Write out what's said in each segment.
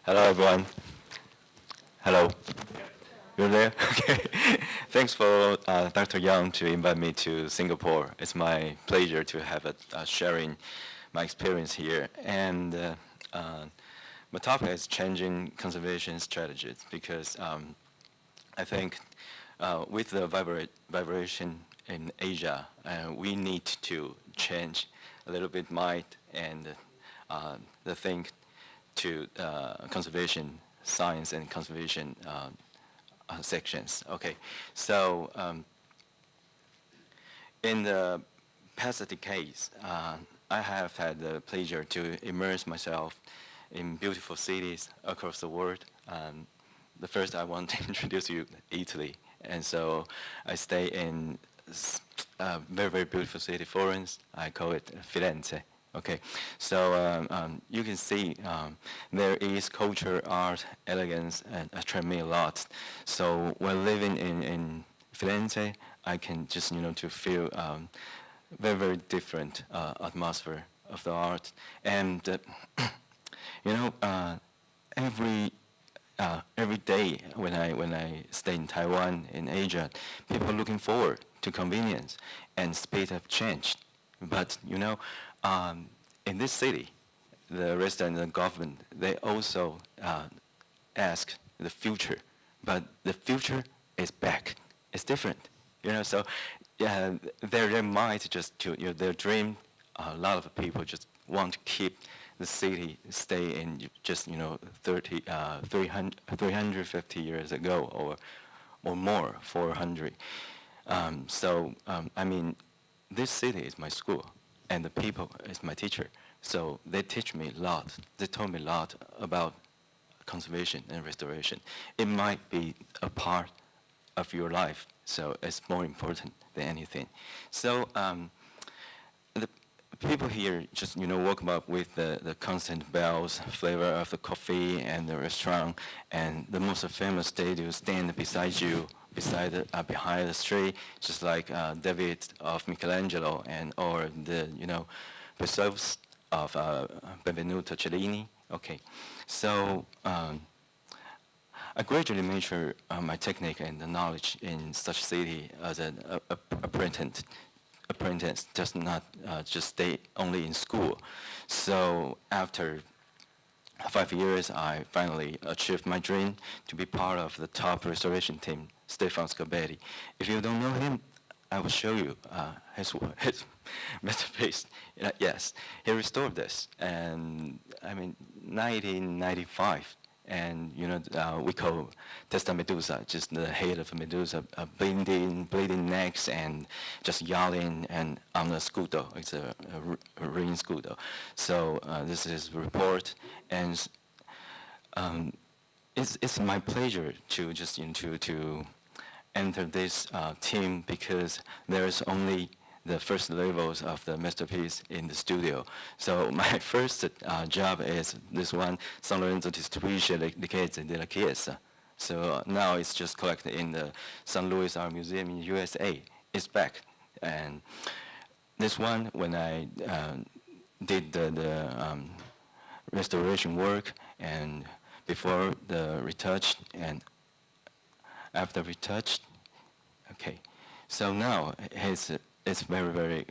Hello, everyone. Hello. You're there? Okay. Thanks for Dr. Yang to invite me to Singapore. It's my pleasure to have sharing my experience here. And my topic is changing conservation strategies because I think with the vibration in Asia, we need to change a little bit mind and the thing to conservation science and conservation sections. Okay, so in the past decades, I have had the pleasure to immerse myself in beautiful cities across the world. The first I want to introduce you Italy, and so I stay in a very, very beautiful city, Florence. I call it Firenze. Okay, so you can see there is culture, art, elegance, and attract me a lot. So when living in Firenze, I can just to feel very, very different atmosphere of the art, and you know every day when I stay in Taiwan in Asia, people are looking forward to convenience and speed of change. But in this city, the resident and the government, they also ask the future, but the future is back. It's different, So yeah, their mind just their dream. A lot of people just want to keep the city stay in just 350 years ago or more, 400. I mean, this city is my school, and the people is my teacher. So they teach me a lot. They told me a lot about conservation and restoration. It might be a part of your life, so it's more important than anything. So the people here just woke up with the constant bells, flavor of the coffee and the restaurant, and the most famous statue stand beside you, behind the street, just like David of Michelangelo or the Vesuvius of Benvenuto Cellini. Okay, so I gradually mature my technique and the knowledge in such city as an apprentice, just not just stay only in school. So after 5 years, I finally achieved my dream to be part of the top restoration team, Stefan Scabetti. If you don't know him, I will show you his masterpiece. Yes, he restored this, and I mean 1995. And we call Testa Medusa, just the head of Medusa, bleeding necks, and just yelling, and on a scooter. It's a ring scooter. So this is a report, and it's my pleasure to just to enter this team because there's only the first levels of the masterpiece in the studio. So my first job is this one, San Lorenzo Distribution di Chiese della Chiesa. So now it's just collected in the St. Louis Art Museum in USA. It's back. And this one, when I did the restoration work, and before the retouch and after retouch, okay. So now it's very, very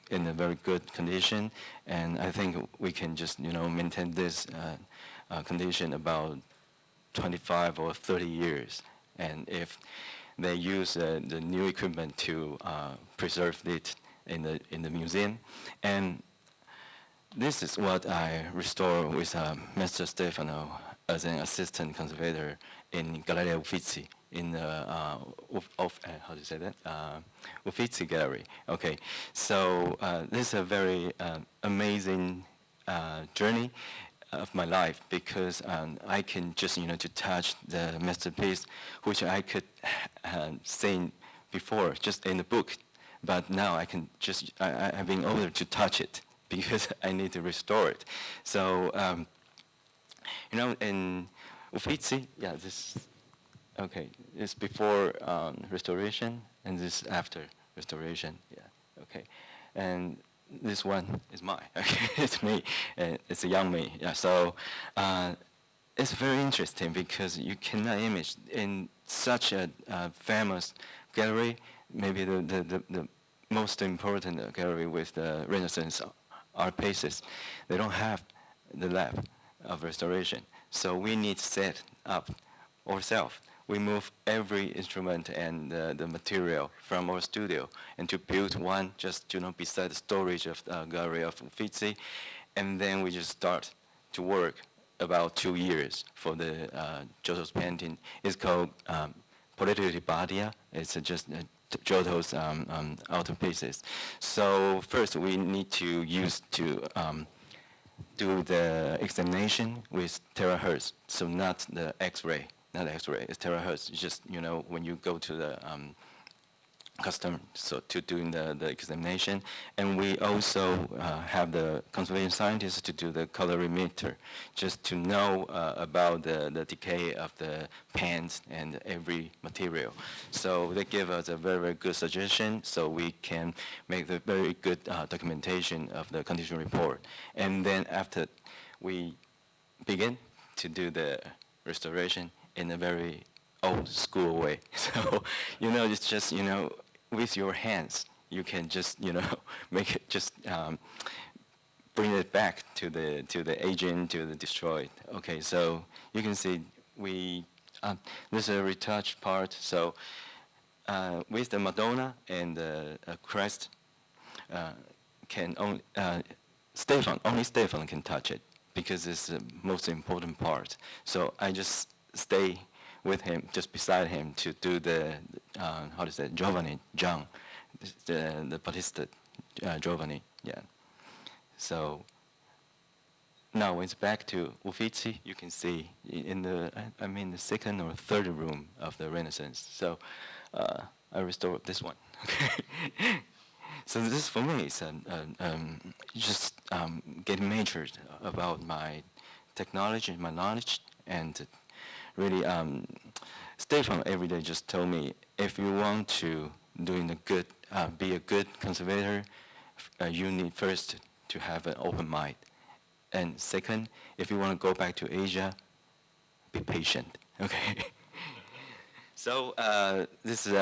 in a very good condition, and I think we can just maintain this condition about 25 or 30 years. And if they use the new equipment to preserve it in the museum, and this is what I restore with Master Stefano as an assistant conservator in Galleria Uffizi in the how do you say that? Uffizi Gallery. Okay, so this is a very amazing journey of my life because I can just to touch the masterpiece which I could seen before just in the book, but now I can just I've been able to touch it because I need to restore it. So in Uffizi, yeah, this. Okay, it's before restoration, and this after restoration. Yeah, okay, and this one is mine. Okay, it's me. It's a young me. Yeah. So it's very interesting because you cannot image in such a famous gallery, maybe the most important gallery with the Renaissance art pieces, they don't have the lab of restoration. So we need to set up ourselves. We move every instrument and the material from our studio and to build one just beside the storage of the gallery of Uffizi, and then we just start to work about 2 years for the Giotto's painting. It's called Politica Badia. It's just Giotto's altarpieces. So first we need to use to do the examination with terahertz. So not the X-ray, not X-ray. It's terahertz. It's just when you go to the custom to doing the examination, and we also have the conservation scientists to do the colorimeter, just to know about the decay of the paints and every material. So they give us a very, very good suggestion, so we can make the very good documentation of the condition report. And then after we begin to do the restoration in a very old school way. So, it's just, with your hands, you can just, make it just bring it back to the agent, to the destroyed. Okay, so you can see there's a retouch part. So with the Madonna and the Christ, only Stefan can touch it because it's the most important part. So I just stay with him, just beside him, to do the Giovanni, John, the Battista Giovanni, yeah. So now it's back to Uffizi. You can see in the second or third room of the Renaissance. So I restored this one. Okay. So this for me is just getting measured about my technology, my knowledge, and really, Stefan every day just told me, if you want to be a good conservator, you need first to have an open mind. And second, if you want to go back to Asia, be patient, okay? So this is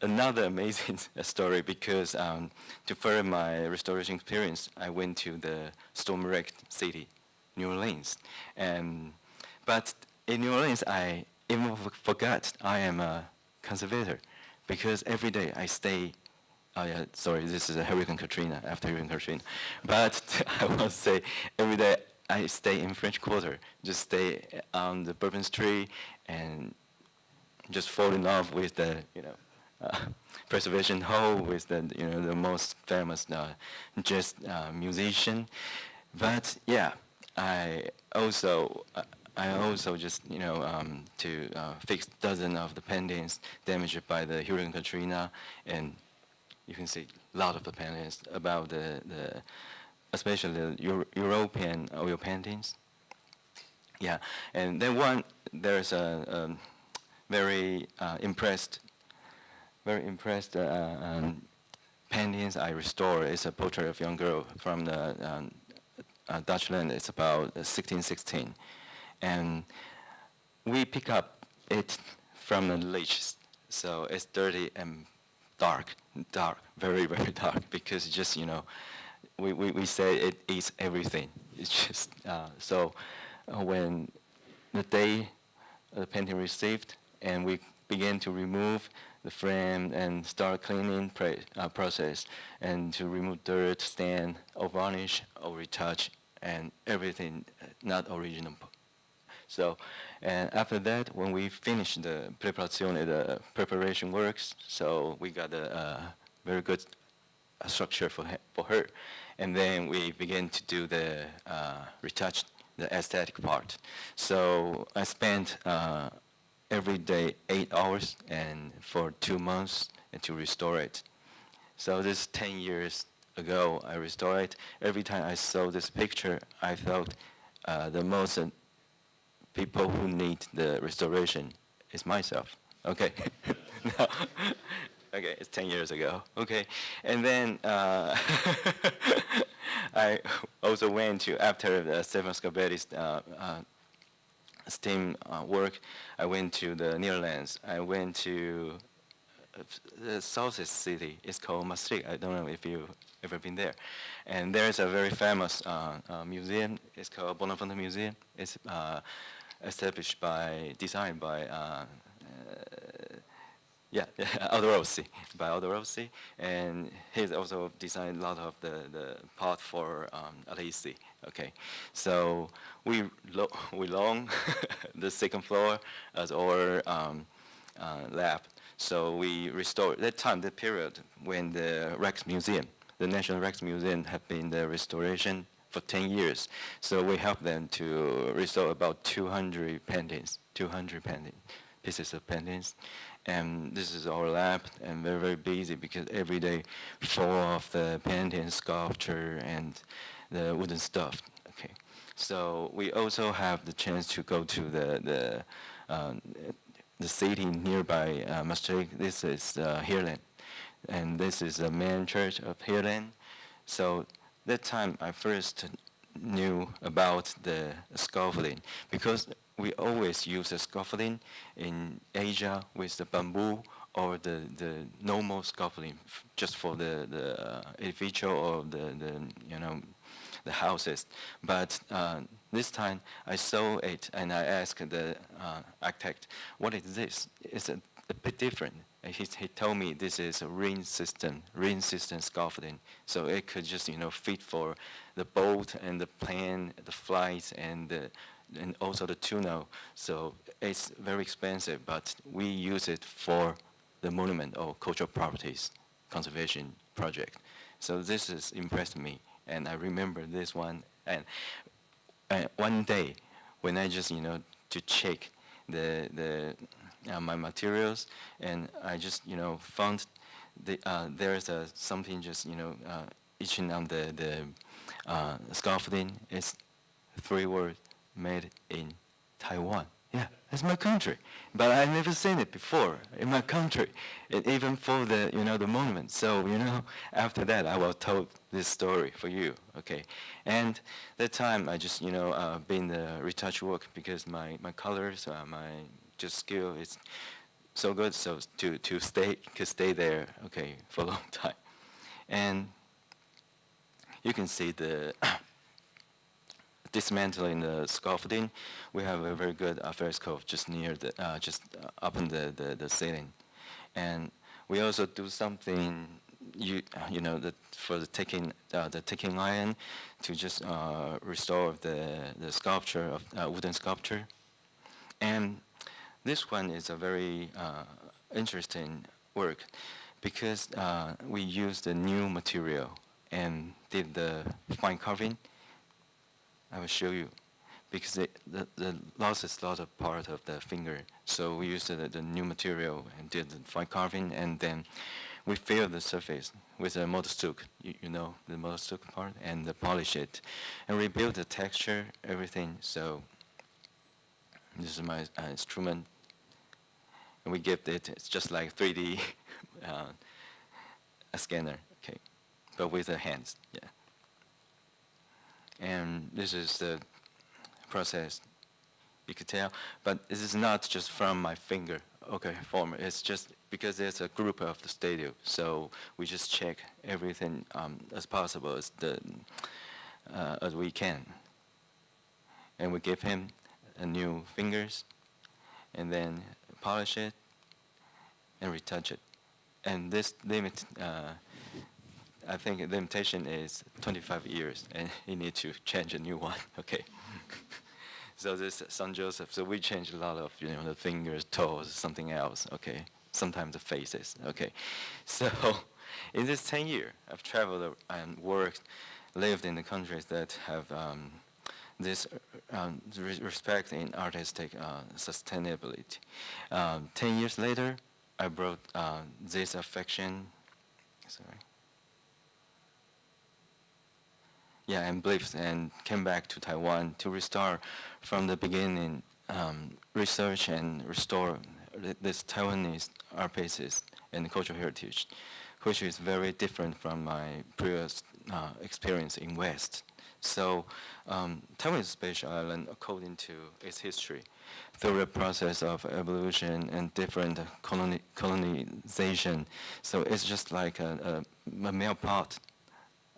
another amazing story because to further my restoration experience, I went to the storm-wrecked city, New Orleans. But in New Orleans, I even forgot I am a conservator because every day I stay. Oh yeah, sorry, this is a Hurricane Katrina, after Hurricane Katrina. But I want to say every day I stay in French Quarter, just stay on the Bourbon Street and just fall in love with the Preservation Hall, with the most famous jazz musician. But yeah, I also just to fix dozens of the paintings damaged by the Hurricane Katrina, and you can see a lot of the paintings about the especially the European oil paintings. Yeah, and then there's a very impressed paintings I restore. It's a portrait of a young girl from the Dutchland. It's about 1616. And we pick up it from the leaches. So it's dirty and dark, very, very dark, because just, we say it eats everything. It's just, so when the day the painting received, and we began to remove the frame and start cleaning process, and to remove dirt, stain, or varnish, or retouch, and everything not original. So, and after that, when we finished the preparazione, the preparation works, so we got a very good structure for her. And then we began to do the retouch, the aesthetic part. So I spent every day 8 hours and for 2 months to restore it. So this 10 years ago, I restored it. Every time I saw this picture, I felt the most people who need the restoration is myself. Okay. No. Okay, it's 10 years ago. Okay, and then I also went to, after Stefano Scabetti's STEAM work, I went to the Netherlands. I went to the southeast city. It's called Maastricht. I don't know if you've ever been there. And there's a very famous museum. It's called Bonnefonte Museum. It's designed by Aldo Rossi, by Aldo Rossi, and he's also designed a lot of the part for Alisi. Okay, so we long the second floor as our lab. So we restored that period when the Rex Museum, the National Rex Museum, have been the restoration for 10 years. So we helped them to restore about 200 paintings, pieces of paintings. And this is our lab, and we're very busy because every day full of the painting, sculpture, and the wooden stuff. Okay, so we also have the chance to go to the city nearby Maastricht. This is Heerlen, and this is the main church of Heerlen. So that time I first knew about the scaffolding because we always use the scaffolding in Asia with the bamboo or the normal scaffolding just for the individual or the houses. But this time I saw it and I asked the architect, what is this? It's a bit different. And he told me this is a rain system scaffolding. So it could just fit for the boat and the plane, the flights, and also the tunnel. So it's very expensive, but we use it for the monument or cultural properties conservation project. So this has impressed me, and I remember this one. And one day, when I just to check the my materials, and I just found there's something just etching on the scaffolding. It's 3 words: made in Taiwan. Yeah, that's my country. But I never seen it before in my country, even for the the monument. So after that, I will tell this story for you. Okay, and that time I just been the retouch work because my colors, my just skill is so good. So to stay there, okay, for a long time, and you can see the dismantling the scaffolding. We have a very good fresco just near the up in the ceiling, and we also do something for the taking iron to just restore the sculpture of wooden sculpture. And this one is a very interesting work because we used a new material and did the fine carving. I will show you because the loses a lot of part of the finger. So we used the new material and did the fine carving, and then we filled the surface with a mortar stuck, the mortar stuck part, and polish it, and rebuild the texture, everything. So this is my instrument, and we give it. It's just like 3D a scanner, okay, but with the hands, yeah. And this is the process, you could tell. But this is not just from my finger, okay, form. It's just because there's a group of the studio, so we just check everything as possible as we can. And we give him new fingers, and then polish it and retouch it. And this limit, I think the limitation is 25 years, and you need to change a new one. Okay. So this San Joseph. So we change a lot of the fingers, toes, something else. Okay. Sometimes the faces. Okay. So in this 10 years, I've traveled and worked, lived in the countries that have this respect in artistic sustainability. 10 years later, I brought this affection. Sorry. Yeah, and beliefs, and came back to Taiwan to restore from the beginning, research and restore this Taiwanese art pieces and cultural heritage, which is very different from my previous experience in West. So Taiwan is a special island according to its history, through a process of evolution and different colonization. So it's just like a male part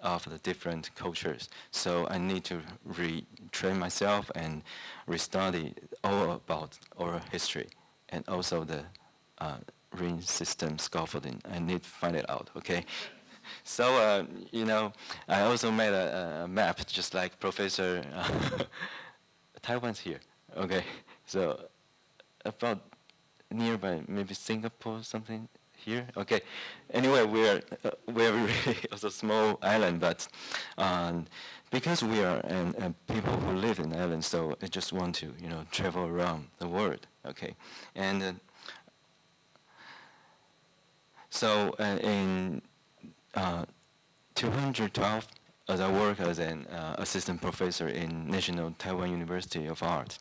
of the different cultures. So I need to retrain myself and restudy all about oral history and also the ring system scaffolding. I need to find it out, okay? So, I also made a map just like Professor Taiwan's here, okay? So about nearby, maybe Singapore, something here. Okay. Anyway, we're really also small island, but because we are people who live in island, so I just want to travel around the world. Okay, and so in 2012, as I work as an assistant professor in National Taiwan University of Art.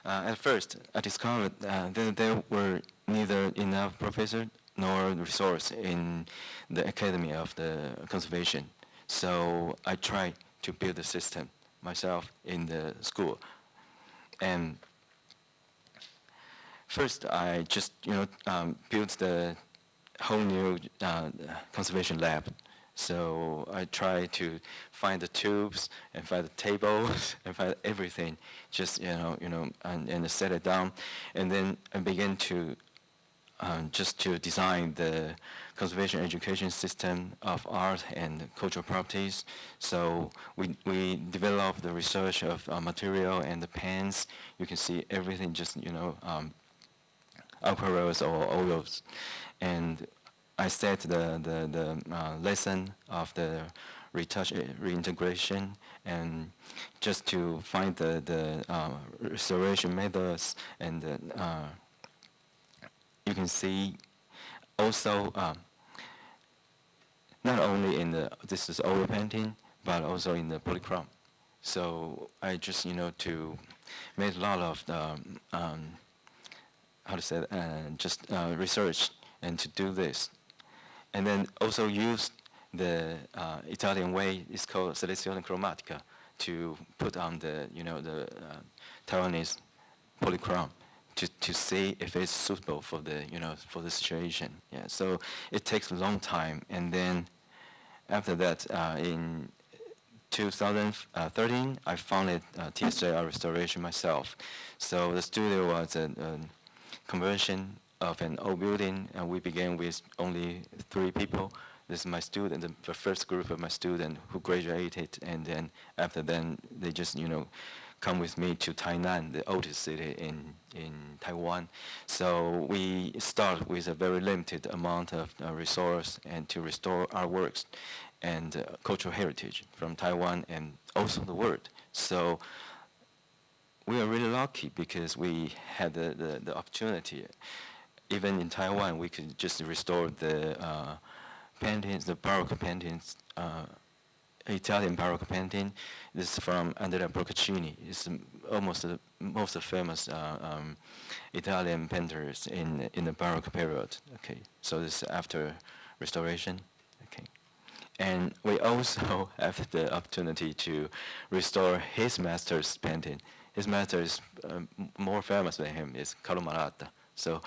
At first, I discovered that there were neither enough professors nor resource in the Academy of the Conservation. So I tried to build a system myself in the school. And first, I just built the whole new conservation lab. So I try to find the tubes and find the tables and find everything, just and set it down, and then I began to just to design the conservation education system of art and cultural properties. So we developed the research of material and the pens. You can see everything, just aquarels or oils, and I set the lesson of the retouch reintegration, and just to find the restoration methods, and you can see also not only in this is oil painting, but also in the polychrome. So I just to make a lot of the research and to do this. And then also use the Italian way, it's called selezione cromatica, to put on the Taiwanese polychrome to see if it's suitable for the for the situation. Yeah, so it takes a long time, and then after that, in 2013, I founded TSJ Art Restoration myself. So the studio was a conversion of an old building, and we began with only 3 people. This is my student, the first group of my students who graduated, and then after then they just come with me to Tainan, the oldest city in Taiwan. So we start with a very limited amount of resource and to restore artworks and cultural heritage from Taiwan and also the world. So we are really lucky because we had the opportunity. Even in Taiwan, we could just restore the paintings, the Baroque paintings, Italian Baroque painting. This is from Andrea Procaccini. It's almost the most famous Italian painters in the Baroque period. Okay, so this is after restoration. Okay, and we also have the opportunity to restore his master's painting. His master is more famous than him. It's Carlo Maratta. So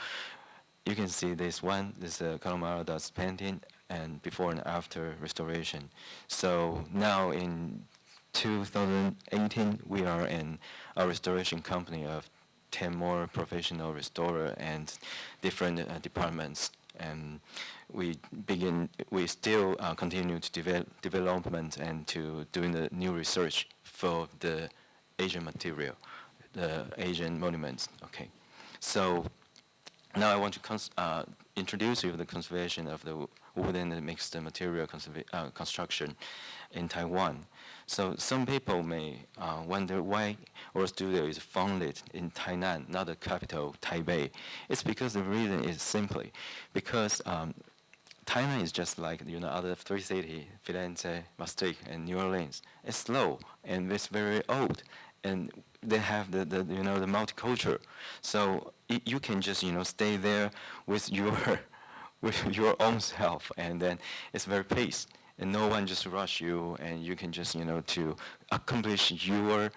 you can see this one. This is Carlo Maratta's painting, and before and after restoration. So now in 2018, we are in a restoration company of 10 more professional restorer and different departments. And we still continue to development and to doing the new research for the Asian material, the Asian monuments. Okay, so now I want to introduce you to the conservation of the wooden and mixed material construction in Taiwan. So some people may wonder why our studio is founded in Tainan, not the capital, Taipei. It's because the reason is simply because Tainan is just like other 3 cities, Firenze, Maastricht, and New Orleans. It's slow and it's very old, and they have the multicultural. So you can just stay there with your with your own self, and then it's very peace. and no one just rush you, and you can just, to accomplish your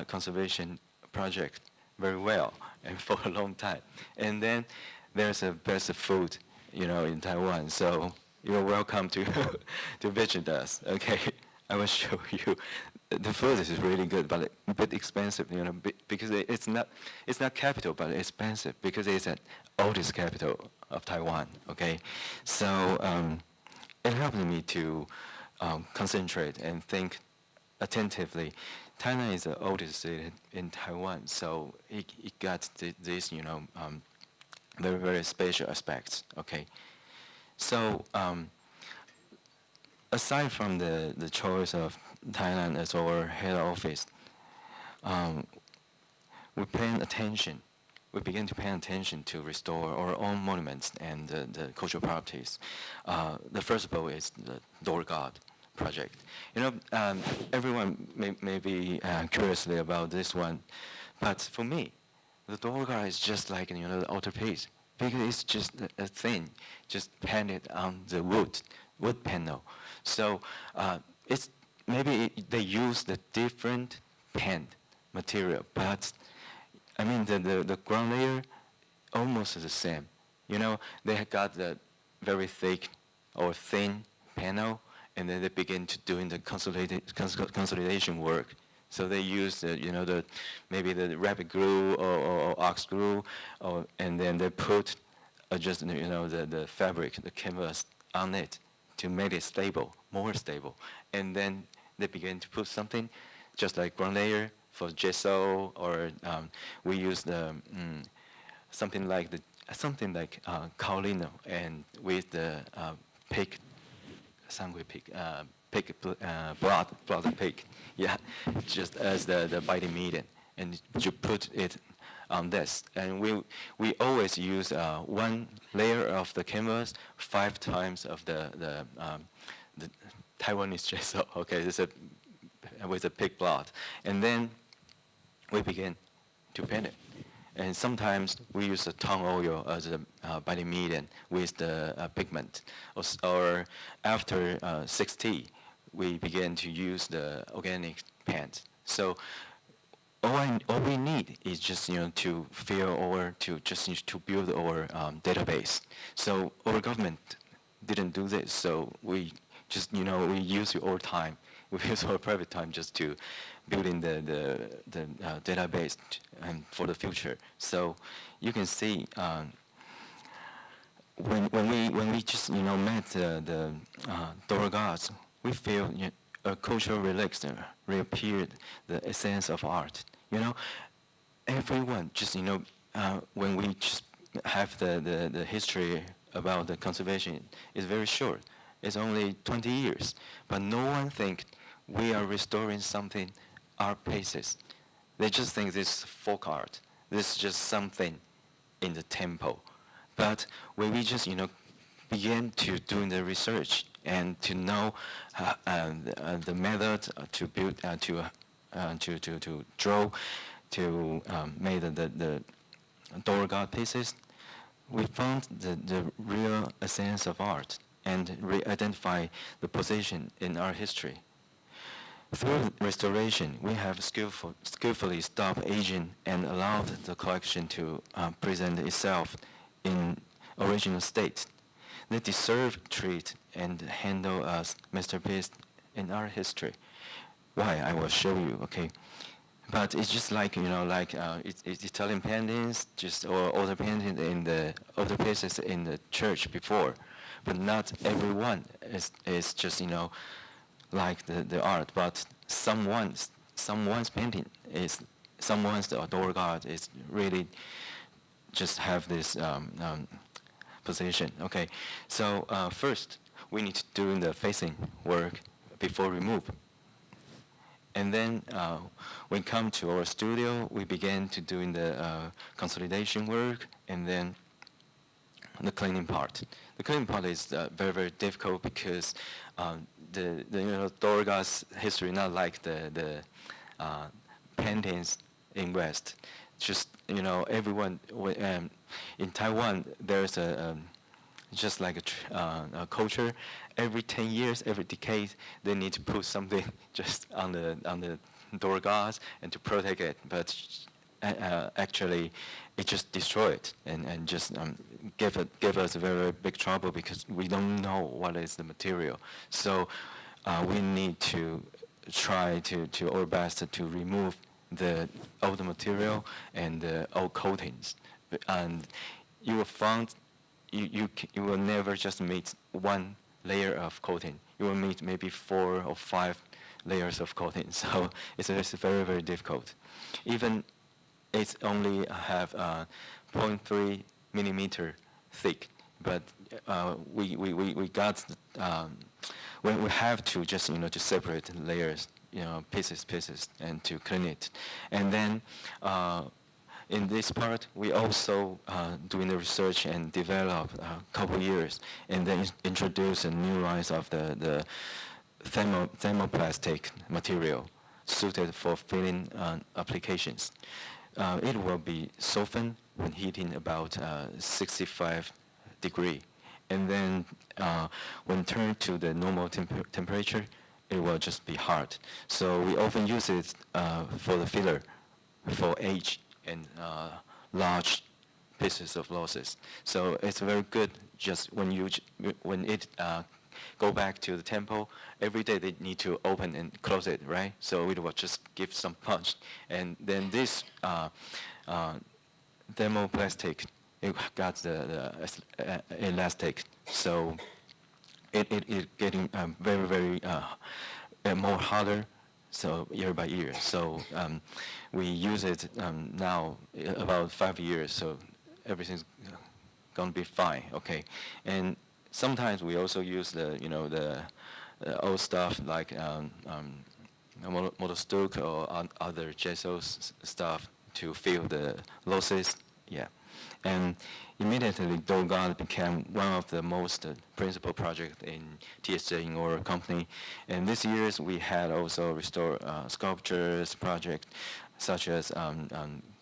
conservation project very well and for a long time. And then there's a best food, in Taiwan. So you're welcome to to visit us. Okay, I will show you. The food is really good, but a bit expensive, because it's not capital, but expensive because it's the oldest capital of Taiwan. Okay, so it helped me to concentrate and think attentively. Thailand is the oldest city in Taiwan, so it got this, very, very special aspects. Okay, so aside from the choice of Thailand as our head office, we paying attention. We begin to pay attention to restore our own monuments and the cultural properties. The first of all is the Door God project. Everyone may be curiously about this one, but for me, the Door God is just like the altarpiece, because it's just a thing, just painted on the wood panel. So it's maybe they use the different paint material, but I mean the ground layer almost is the same. They have got the very thick or thin panel, and then they begin to doing the consolidation work. So they use maybe the rabbit glue or ox glue, and then they put just the fabric, the canvas on it to make it stable, more stable, and then they begin to put something just like ground layer for gesso, or we use the something like kaolino, and with the pig, sangui pig, blood pig, yeah, just as the biting medium, and you put it on this, and we always use one layer of the canvas 5 times of the Taiwanese gesso. Okay, this is with a pig blood, and then we begin to paint it. And sometimes we use the tongue oil as a biting medium with the pigment. Or after 6T, we begin to use the organic paint. So all we need is just to fill or to build our database. So our government didn't do this, so we just we use our time. We use our private time just to building the database for the future. So you can see when we just met the Dora gods, we feel a cultural relics reappeared, the essence of art. Everyone just when we just have the history about the conservation is very short. It's only 20 years, but no one think we are restoring something art pieces. They just think this is folk art. This is just something in the temple. But when we just begin to doing the research and to know the method to build to draw to make the door god pieces, we found the real essence of art and re-identify the position in our history. Through restoration, we have skillfully stopped aging and allowed the collection to present itself in original state. They deserve treat and handle as masterpiece in our history. Why? I will show you. Okay. But it's just like it's Italian paintings, or other paintings in the other pieces in the church before, but not everyone is just like the art, but someone's painting is someone's the door god is really just have this position. Okay, so first we need to do the facing work before remove. And then when come to our studio, we began to doing the consolidation work, and then the cleaning part. The cleaning part is very, very difficult because the Dorga's history not like the paintings in West. Just everyone in Taiwan, there's just like a culture. Every 10 years, every decade, they need to put something just on the door guards and to protect it. But actually, it just destroy it and just give us a very, very big trouble because we don't know what is the material. So we need to try to our best to remove the old material and the old coatings. And you will find you will never just meet one layer of coating. You will meet maybe 4 or 5 layers of coating. So it's very, very difficult. Even it's only have 0.3 millimeter thick, but we got when we have to just to separate layers, pieces, and to clean it, and then in this part we also doing the research and develop a couple years, and then introduce a new lines of the thermoplastic material suited for filling applications. It will be softened when heating about 65 degree. And then when turned to the normal temperature, it will just be hard. So we often use it for the filler, for age and large pieces of losses. So it's very good just when it go back to the temple, every day they need to open and close it, right? So it will just give some punch. And then this thermoplastic, it got the elastic. So it getting very, very more harder, so year by year. So we use it now about 5 years, so everything's gonna be fine, okay? And sometimes we also use the old stuff like model stuc or other gesso stuff to fill the losses, yeah. And immediately, Dogon became one of the most principal projects in TSJ in our company. And this years we had also restore sculptures project, such as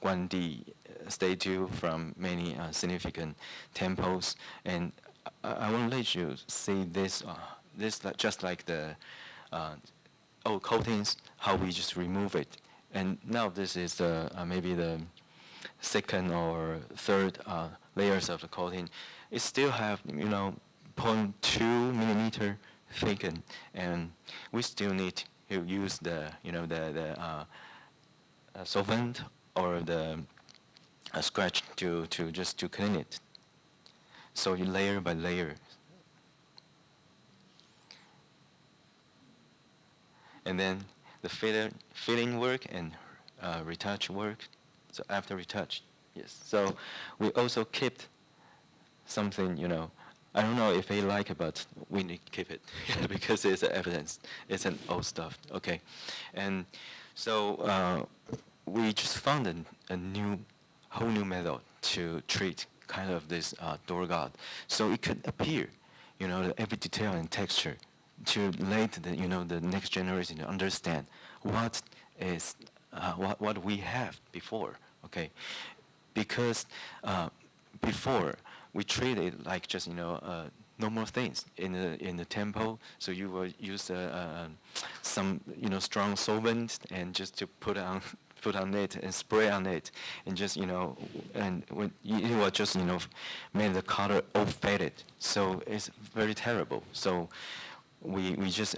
Guandi statue from many significant temples. And I want to let you see this, just like the old coatings, how we just remove it. And now this is maybe the second or third layers of the coating. It still have 0.2 millimeter thicken, and we still need to use the solvent or the scratch to clean it. So you layer by layer. And then the filling work and retouch work. So after retouch, yes. So we also kept something, I don't know if they like it, but we need to keep it because it's evidence. It's an old stuff, okay. And so we just found a whole new method to treat kind of this door guard. So it could appear, every detail and texture to let the next generation to understand what is what we have before, okay? Because before we treated like just normal things in the temple. So you will use some strong solvent and just to put on it and spray on it, and just and when it will just made the color all faded. So it's very terrible. So we just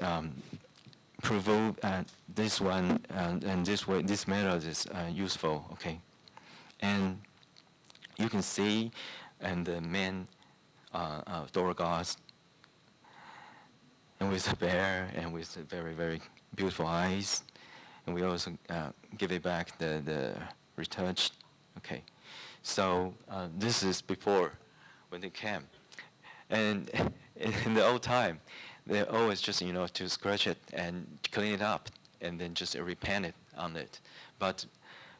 provoke this one, and this way, this method is useful, okay? And you can see, and the main door guards, and with the bear, and with the very, very beautiful eyes, and we also give it back the retouch, okay? So this is before, when they came. And in the old time, they always just, to scratch it and clean it up and then just repaint it on it. But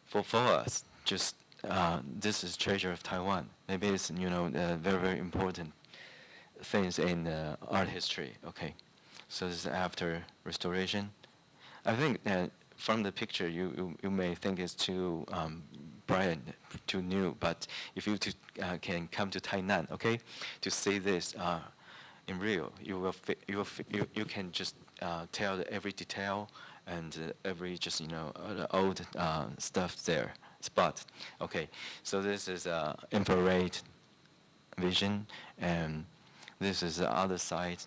for us, just this is treasure of Taiwan. Maybe it's, very, very important things in art history, okay? So this is after restoration. I think that from the picture, you may think it's too brand, too new. But if you can come to Tainan, okay, to see this in real, you can just tell every detail and every just the old stuff there spot. Okay, so this is infrared vision, and this is the other side.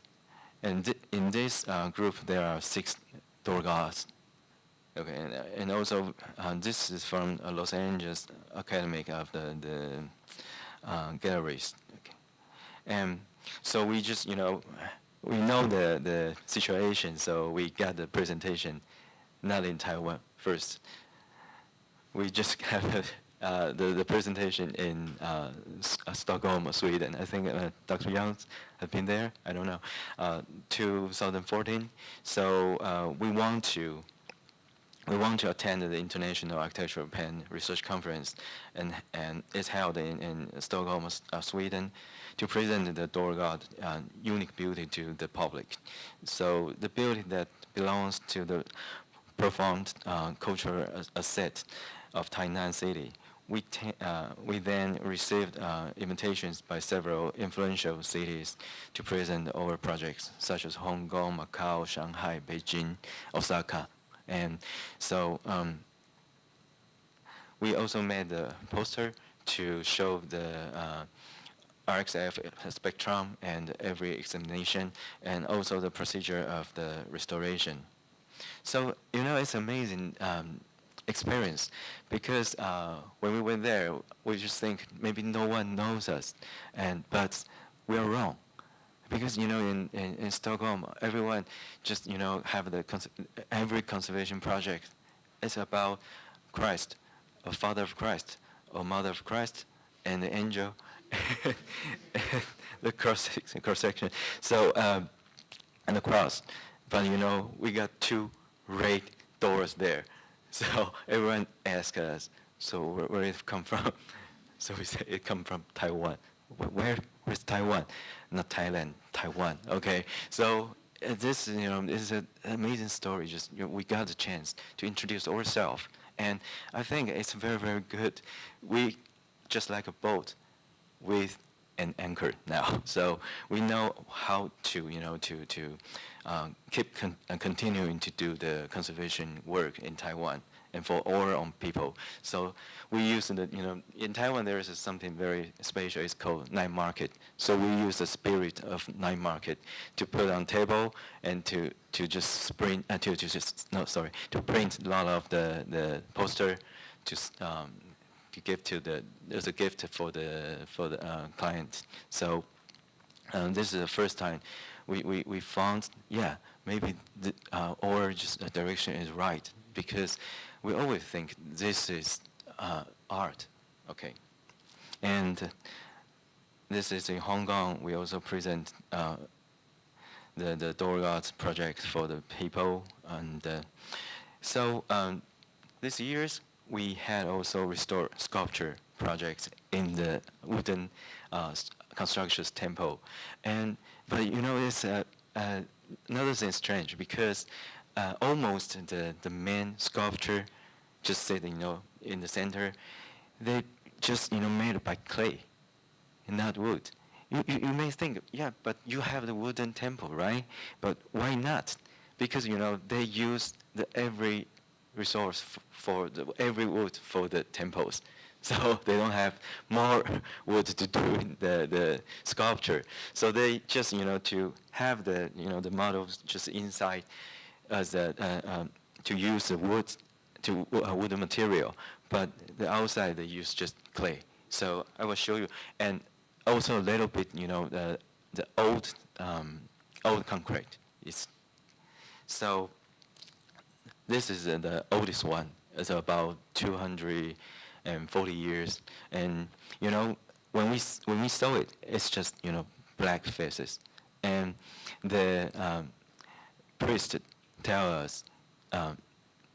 And in this group, there are 6 door guards. Okay, and also this is from Los Angeles Academic of the galleries. Okay, and so we just we know the situation, so we got the presentation not in Taiwan first. We just have the presentation in Stockholm, Sweden. I think Dr. Young have been there. I don't know. 2014. So we want to attend the International Architectural Pen Research Conference, and it's held in Stockholm, Sweden, to present the Dorgard unique beauty to the public. So the beauty that belongs to the profound cultural asset of Tainan City. We then received invitations by several influential cities to present our projects, such as Hong Kong, Macau, Shanghai, Beijing, Osaka. And so we also made the poster to show the RxF spectrum and every examination, and also the procedure of the restoration. So, it's amazing experience, because when we went there, we just think maybe no one knows us, but we are wrong. Because in Stockholm, everyone just have every conservation project. It's about Christ, a Father of Christ, or Mother of Christ, and the angel, the cross section. So and the cross. But we got 2 red doors there. So everyone asks us, so where it come from? So we say it come from Taiwan. Where's Taiwan? Not Thailand, Taiwan. Okay. So this is an amazing story. Just we got the chance to introduce ourselves, and I think it's very, very good. We just like a boat with an anchor now. So we know how to keep continuing to do the conservation work in Taiwan and for our own people. So we use in Taiwan there is something very special. It's called night market. So we use the spirit of night market to put on table and to just print to print a lot of the poster to give to as a gift for the client. So this is the first time we found maybe our just direction is right, because we always think this is art, okay. And this is in Hong Kong. We also present the door arts project for the people, and so this year's we had also restored sculpture projects in the wooden constructions temple, but it's another thing strange, because almost the main sculpture just sitting in the center, they just made by clay and not wood. You may think, but you have the wooden temple, right? But why not? Because they use every resource for every wood for the temples, so they don't have more wood to do the sculpture. So they just to have the models just inside as to use the wood wooden material, but the outside they use just clay. So I will show you, and also a little bit the old concrete is. So this is the oldest one. It's about 240 years, and when we saw it, it's just black faces, and the priest tell us,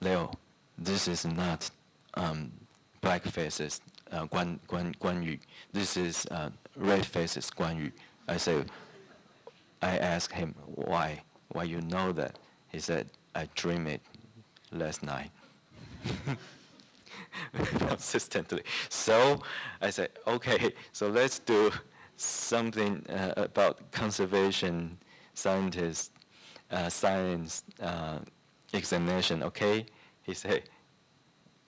Leo, this is not black faces, Guan Yu. This is red faces, Guan Yu. I asked him why you know that. He said, I dreamed it last night. consistently. So I said, okay, so let's do something about conservation scientist science examination. Okay, he said,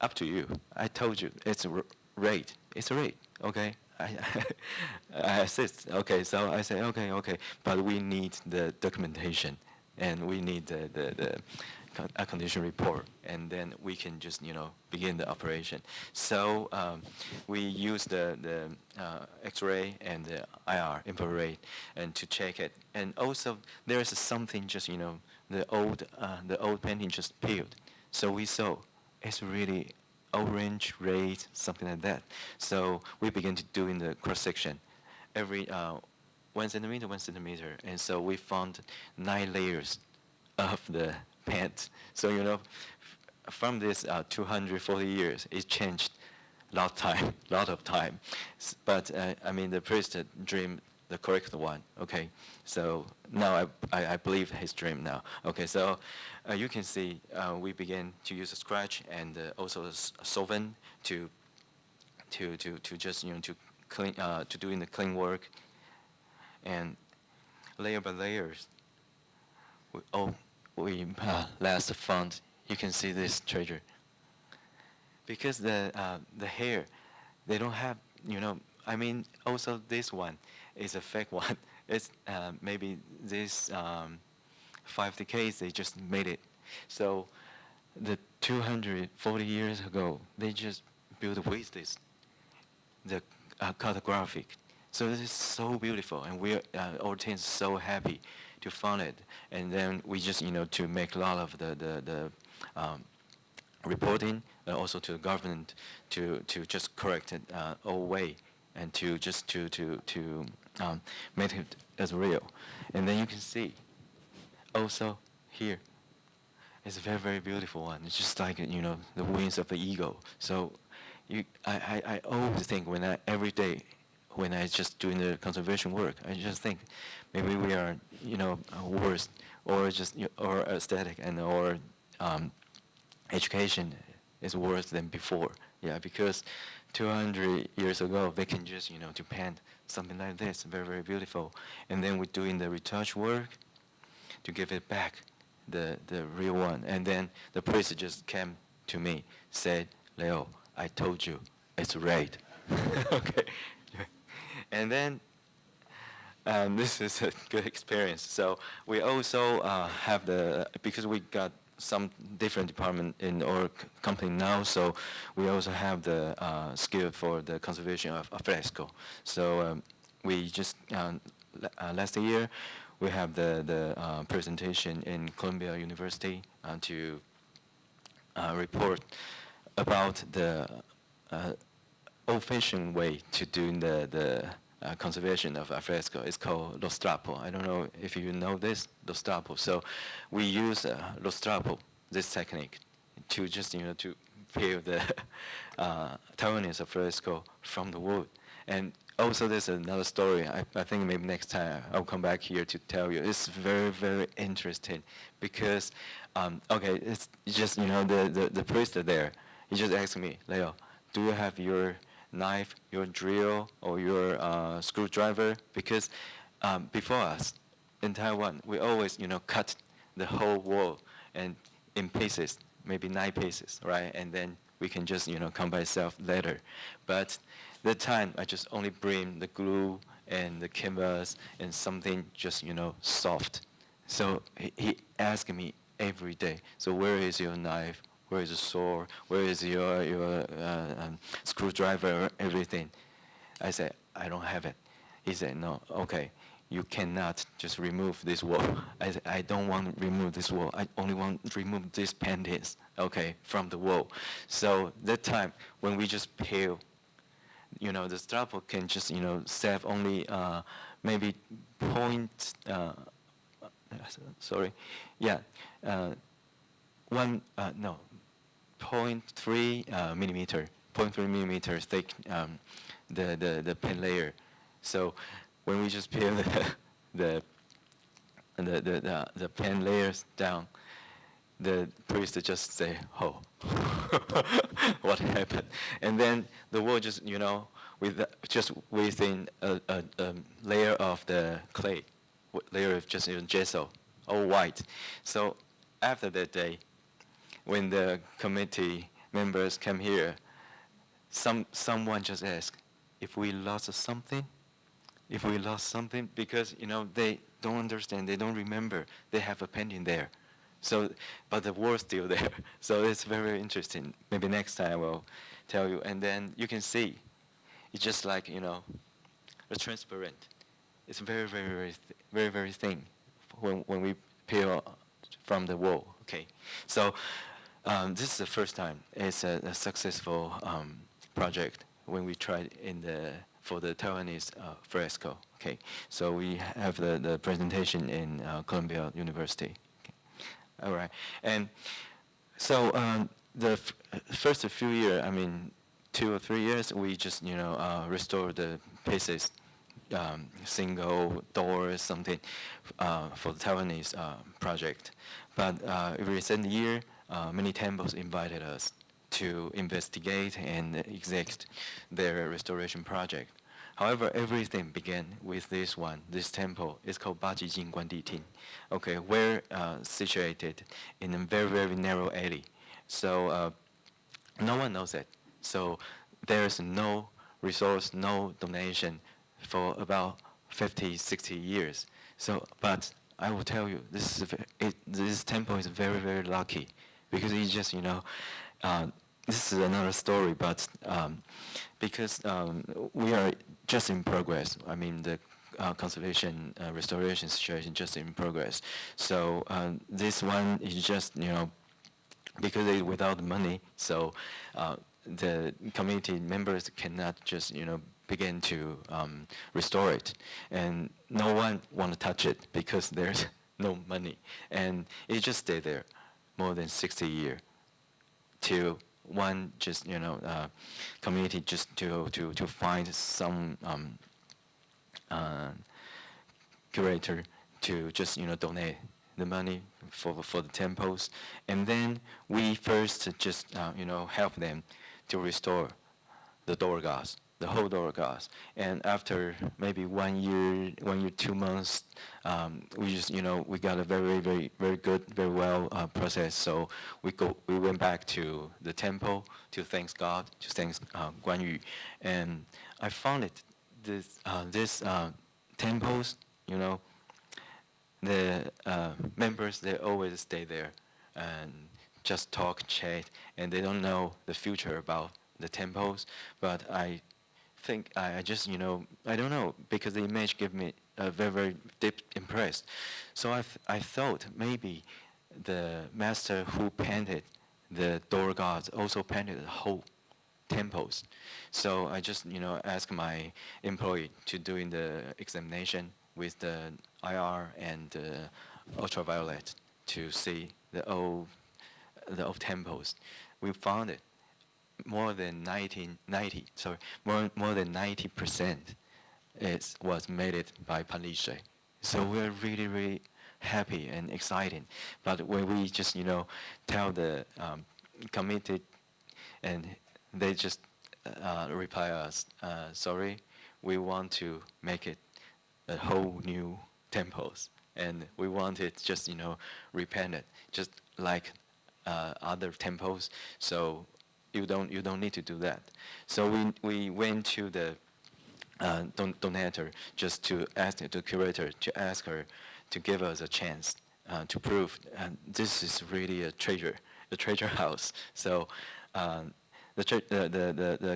up to you. I told you it's a rate. It's a rate. Okay. I assist. Okay, so I say okay, but we need the documentation, and we need the condition report, and then we can just begin the operation. So we use the X-ray and the IR infrared and to check it, and also there is something just the old painting just peeled, so we saw it's really orange, red, something like that. So we begin to do in the cross section, every 1 centimeter, 1 centimeter, and so we found 9 layers of the paint. So from this 240 years, it changed lot of time. But I mean, the priest dreamed the correct one. Okay, so now I believe his dream now. Okay, so you can see we begin to use a scratch and also a solvent to just to clean to doing the clean work, and layer by layers. We last found. You can see this treasure because the hair, they don't have I mean, also this one is a fake one. It's maybe this 5 decades they just made it. So the 240 years ago they just built with this the cartographic. So this is so beautiful, and we our team is so happy to find it. And then we just to make a lot of the reporting, also to the government to just correct it all way, and to just to make it as real. And then you can see also here it's a very, very beautiful one. It's just like the wings of the eagle. So I always think every day when I just doing the conservation work, I just think maybe we are worse, or just or aesthetic and or education is worse than before. Yeah, because 200 years ago they can just to paint something like this, very, very beautiful, and then we're doing the retouch work to give it back the real one. And then the priest just came to me, said, Leo, I told you it's red. Okay. And then this is a good experience. So we also have because we got some different department in our company now, so we also have the skill for the conservation of fresco. So we just last year we have the presentation in Columbia University to report about the old-fashioned way to do the conservation of fresco. It's called lo strappo. I don't know if you know this, lo strappo. So we use lo strappo, this technique, to just to peel the Taiwanese of fresco from the wood. And also there's another story. I think maybe next time I'll come back here to tell you. It's very, very interesting because okay, it's just the priest there. He just asked me, Leo, do you have your knife, your drill, or your screwdriver? Because before us in Taiwan, we always cut the whole wall and in pieces, maybe 9 pieces, right? And then we can just come by itself later. But that time I just only bring the glue and the canvas and something just soft. So he asked me every day, so where is your knife? Where is the saw? Where is your screwdriver? Everything. I said, I don't have it. He said, no, okay, you cannot just remove this wall. I said, I don't want to remove this wall. I only want to remove these paintings, okay, from the wall. So that time when we just peel, the strappo can just save only maybe point. Sorry, yeah, 0.3 millimeter, 0.3 millimeters thick, the pen layer. So when we just peel the pen layers down, the priest just say, "Oh, what happened?" And then the wall just, just within a layer of the clay, layer of just gesso, all white. So after that day, when the committee members come here, someone just asked if we lost something, because they don't understand, they don't remember, they have a painting there. So, but the wall's still there. So it's very interesting. Maybe next time I will tell you, and then you can see, it's just like it's transparent. It's very, very, very, very, very thin when we peel from the wall. Okay, so this is the first time. It's a successful project when we tried for the Taiwanese fresco. Okay, so we have the presentation in Columbia University. Okay. All right, and so the first few years, 2 or 3 years, we just restore the pieces, single doors, something for the Taiwanese project. But recent year, many temples invited us to investigate and execute their restoration project. However, everything began with this temple. It's called Baji Jing Guandi Ting. Okay, we're situated in a very, very narrow alley. So no one knows it. So there's no resource, no donation for about 50, 60 years. So, but I will tell you, this temple is very, very lucky, because it's just, this is another story, but because we are just in progress. The conservation restoration situation just in progress. So this one is just, because it's without money, so the community members cannot just, begin to restore it. And no one want to touch it because there's no money. And it just stayed there more than 60 years till one just, community just to find some curator to just, donate the money for the temples. And then we first just, help them to restore the door guards, the whole door guards. And after maybe 1 year, 2 months, we just, we got a very, very, very good, very well process. So we went back to the temple to thank God, to thank Guan Yu. And I found it, this temples, the members, they always stay there and just talk, chat, and they don't know the future about the temples. But I think I just, I don't know, because the image gave me a very, very deep impressed. So I thought maybe the master who painted the door guards also painted the whole temples. So I just, asked my employee to doing the examination with the IR and ultraviolet to see the old temples. We found it more than 90% was made it by Panlishe. So we're really, really happy and excited. But when we just, tell the committee, and they just reply us, sorry, we want to make it a whole new temples, and we want it just, repainted, just like other temples. So you don't need to do that. So we went to the donator just to ask the curator to ask her to give us a chance to prove this is really a treasure house. So the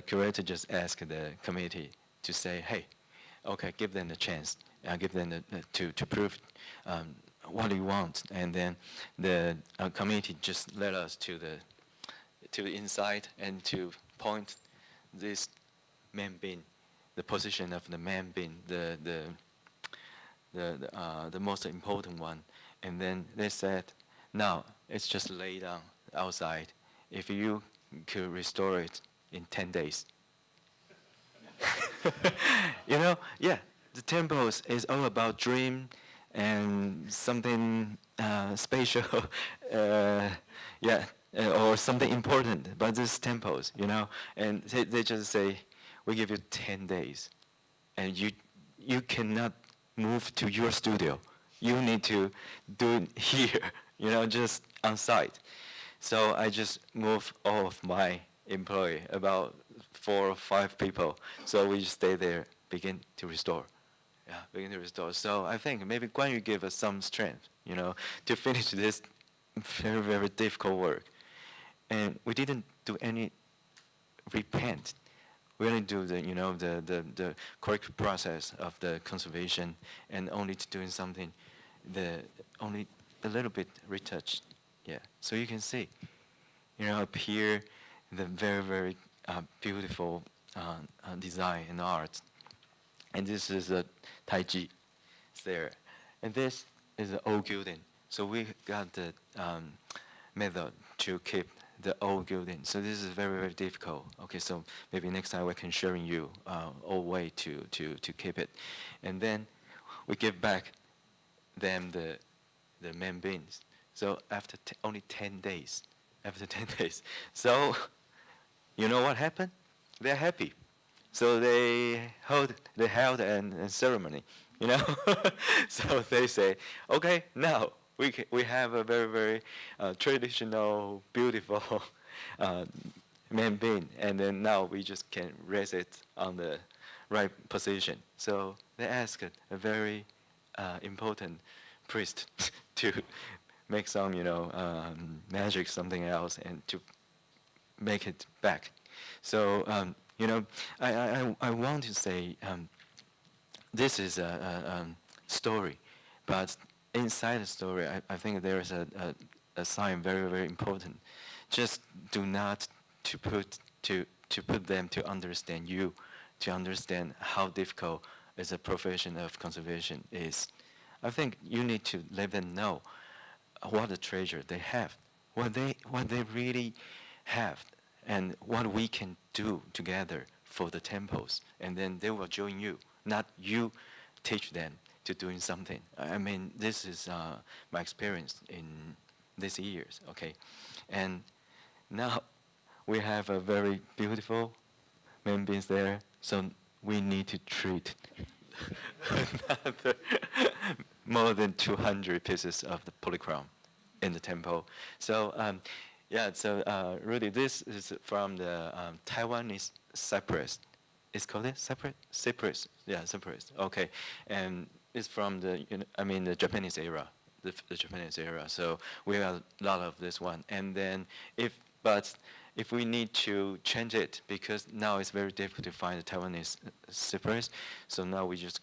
curator just asked the committee to say, hey, okay, give them the chance, give them to prove what you want. And then the committee just led us to the inside and to point this main bin, the position of the main bin, the most important one. And then they said, now it's just lay down outside. If you could restore it in 10 days. The temples is all about dream, and something spatial, yeah, or something important about these temples, and they just say, we give you 10 days, and you cannot move to your studio. You need to do it here, just on site. So I just moved all of my employee, about 4 or 5 people. So we just stay there, begin to restore. Yeah, begin to restore. So I think maybe Guan Yu gave us some strength, to finish this very, very difficult work. And we didn't do any repent. We only do the correct process of the conservation, and only to doing something, only a little bit retouched. Yeah. So you can see, up here, the very, very beautiful design and art. And this is a Taiji there. And this is the old gilding. So we got the method to keep the old gilding. So this is very, very difficult. Okay, so maybe next time we can sharing you old way to keep it. And then we give back them the main beans. So after only 10 days, so you know what happened? They're happy. So they held a ceremony, So they say, okay, now we have a very, very traditional, beautiful main bean, and then now we just can raise it on the right position. So they asked a very important priest to make some, magic, something else, and to make it back. So, I want to say this is a story, but inside the story, I think there is a sign very, very important. Just do not to put them to understand you, to understand how difficult is a profession of conservation is. I think you need to let them know what a treasure they have, what they really have, and what we can do together for the temples. And then they will join you, not you teach them to doing something. I mean, this is my experience in these years, okay? And now we have a very beautiful main beans there, so we need to treat another more than 200 pieces of the polychrome in the temple. So Rudy, this is from the Taiwanese cypress. It's called it cypress. Yeah, cypress. Okay, and it's from the Japanese era, the Japanese era. So we have a lot of this one. And then if we need to change it, because now it's very difficult to find the Taiwanese cypress, so now we just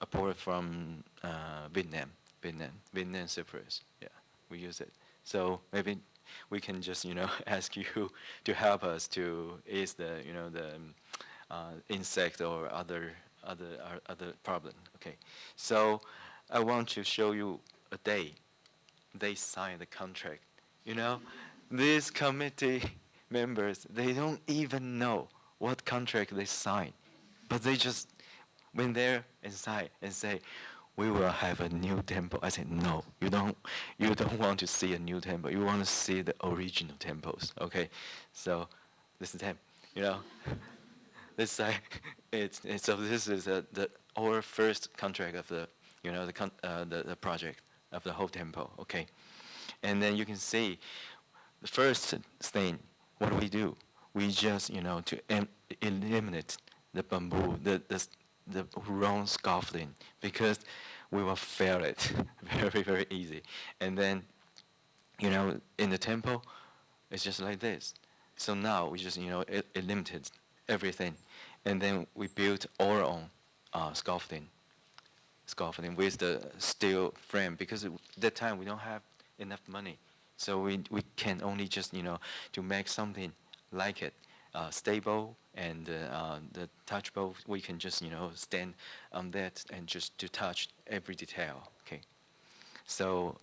import from Vietnam cypress. Yeah, we use it. So maybe we can just ask you to help us to ease the insect or other problem. Okay, so I want to show you a day they signed the contract. These committee members, they don't even know what contract they signed, but they just went there and signed and say, we will have a new temple. I said, no, you don't want to see a new temple. You want to see the original temples. Okay, so this is them. This side, so this is our first contract of the the project of the whole temple. Okay, and then you can see the first thing. What do? We just to eliminate the bamboo, the wrong scaffolding, because we will fail it very, very easy. And then in the temple, it's just like this. So now we just eliminated everything, and then we built our own scaffolding with the steel frame, because at that time we don't have enough money, so we can only just to make something like it stable, and the touchable we can just stand on that and just to touch every detail. Okay, so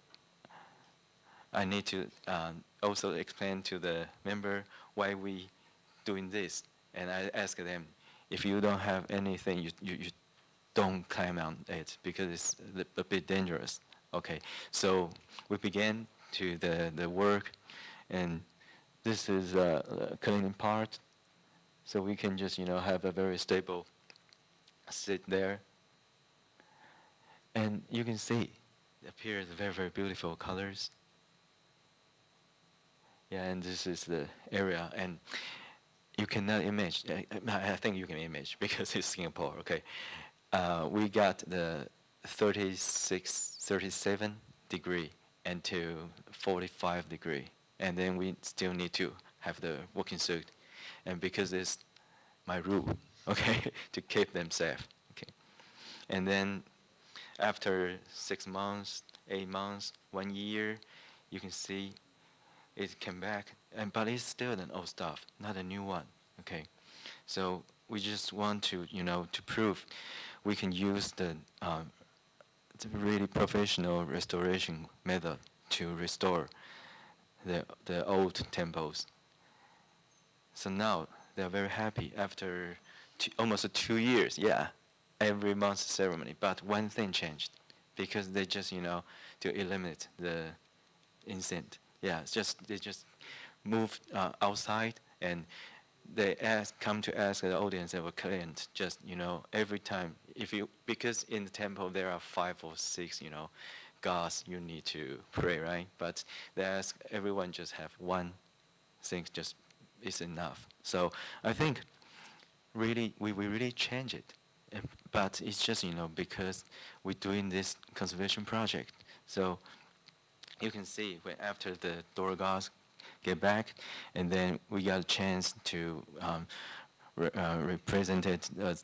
I need to also explain to the member why we doing this, and I ask them, if you don't have anything, you don't climb on it because it's a bit dangerous. Okay, so we began to the work, and this is the cleaning part. So we can just have a very stable sit there, and you can see it appears very very beautiful colors. Yeah, and this is the area, and you cannot image. I think you can image because it's Singapore. Okay, we got the 36, 37 degree and to 45 degree, and then we still need to have the working suit, and because it's my rule, okay, to keep them safe. Okay, and then after 6 months, 8 months, 1 year, you can see it came back, but it's still an old stuff, not a new one. Okay, so we just want to to prove we can use the really professional restoration method to restore the old temples. So now they are very happy after almost 2 years. Yeah, every month ceremony. But one thing changed because they just to eliminate the incident. Yeah, they just moved outside, and they come to ask the audience or client just every time because in the temple there are 5 or 6 gods you need to pray, right? But they ask everyone just have one thing just is enough. So I think really we really change it, but it's just because we're doing this conservation project. So you can see when after the door gods get back, and then we got a chance to represent it as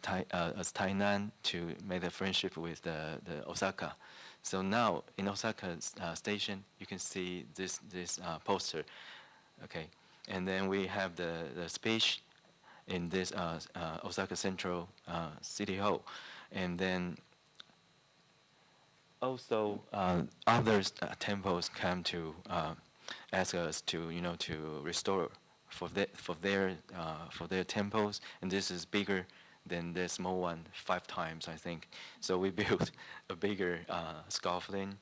Tainan to make a friendship with the Osaka. So now in Osaka station, you can see this poster, okay, and then we have the speech in this Osaka Central City Hall, and then also other temples come to ask us to to restore for their temples, and this is bigger than the small one 5 times, I think. So we built a bigger scaffolding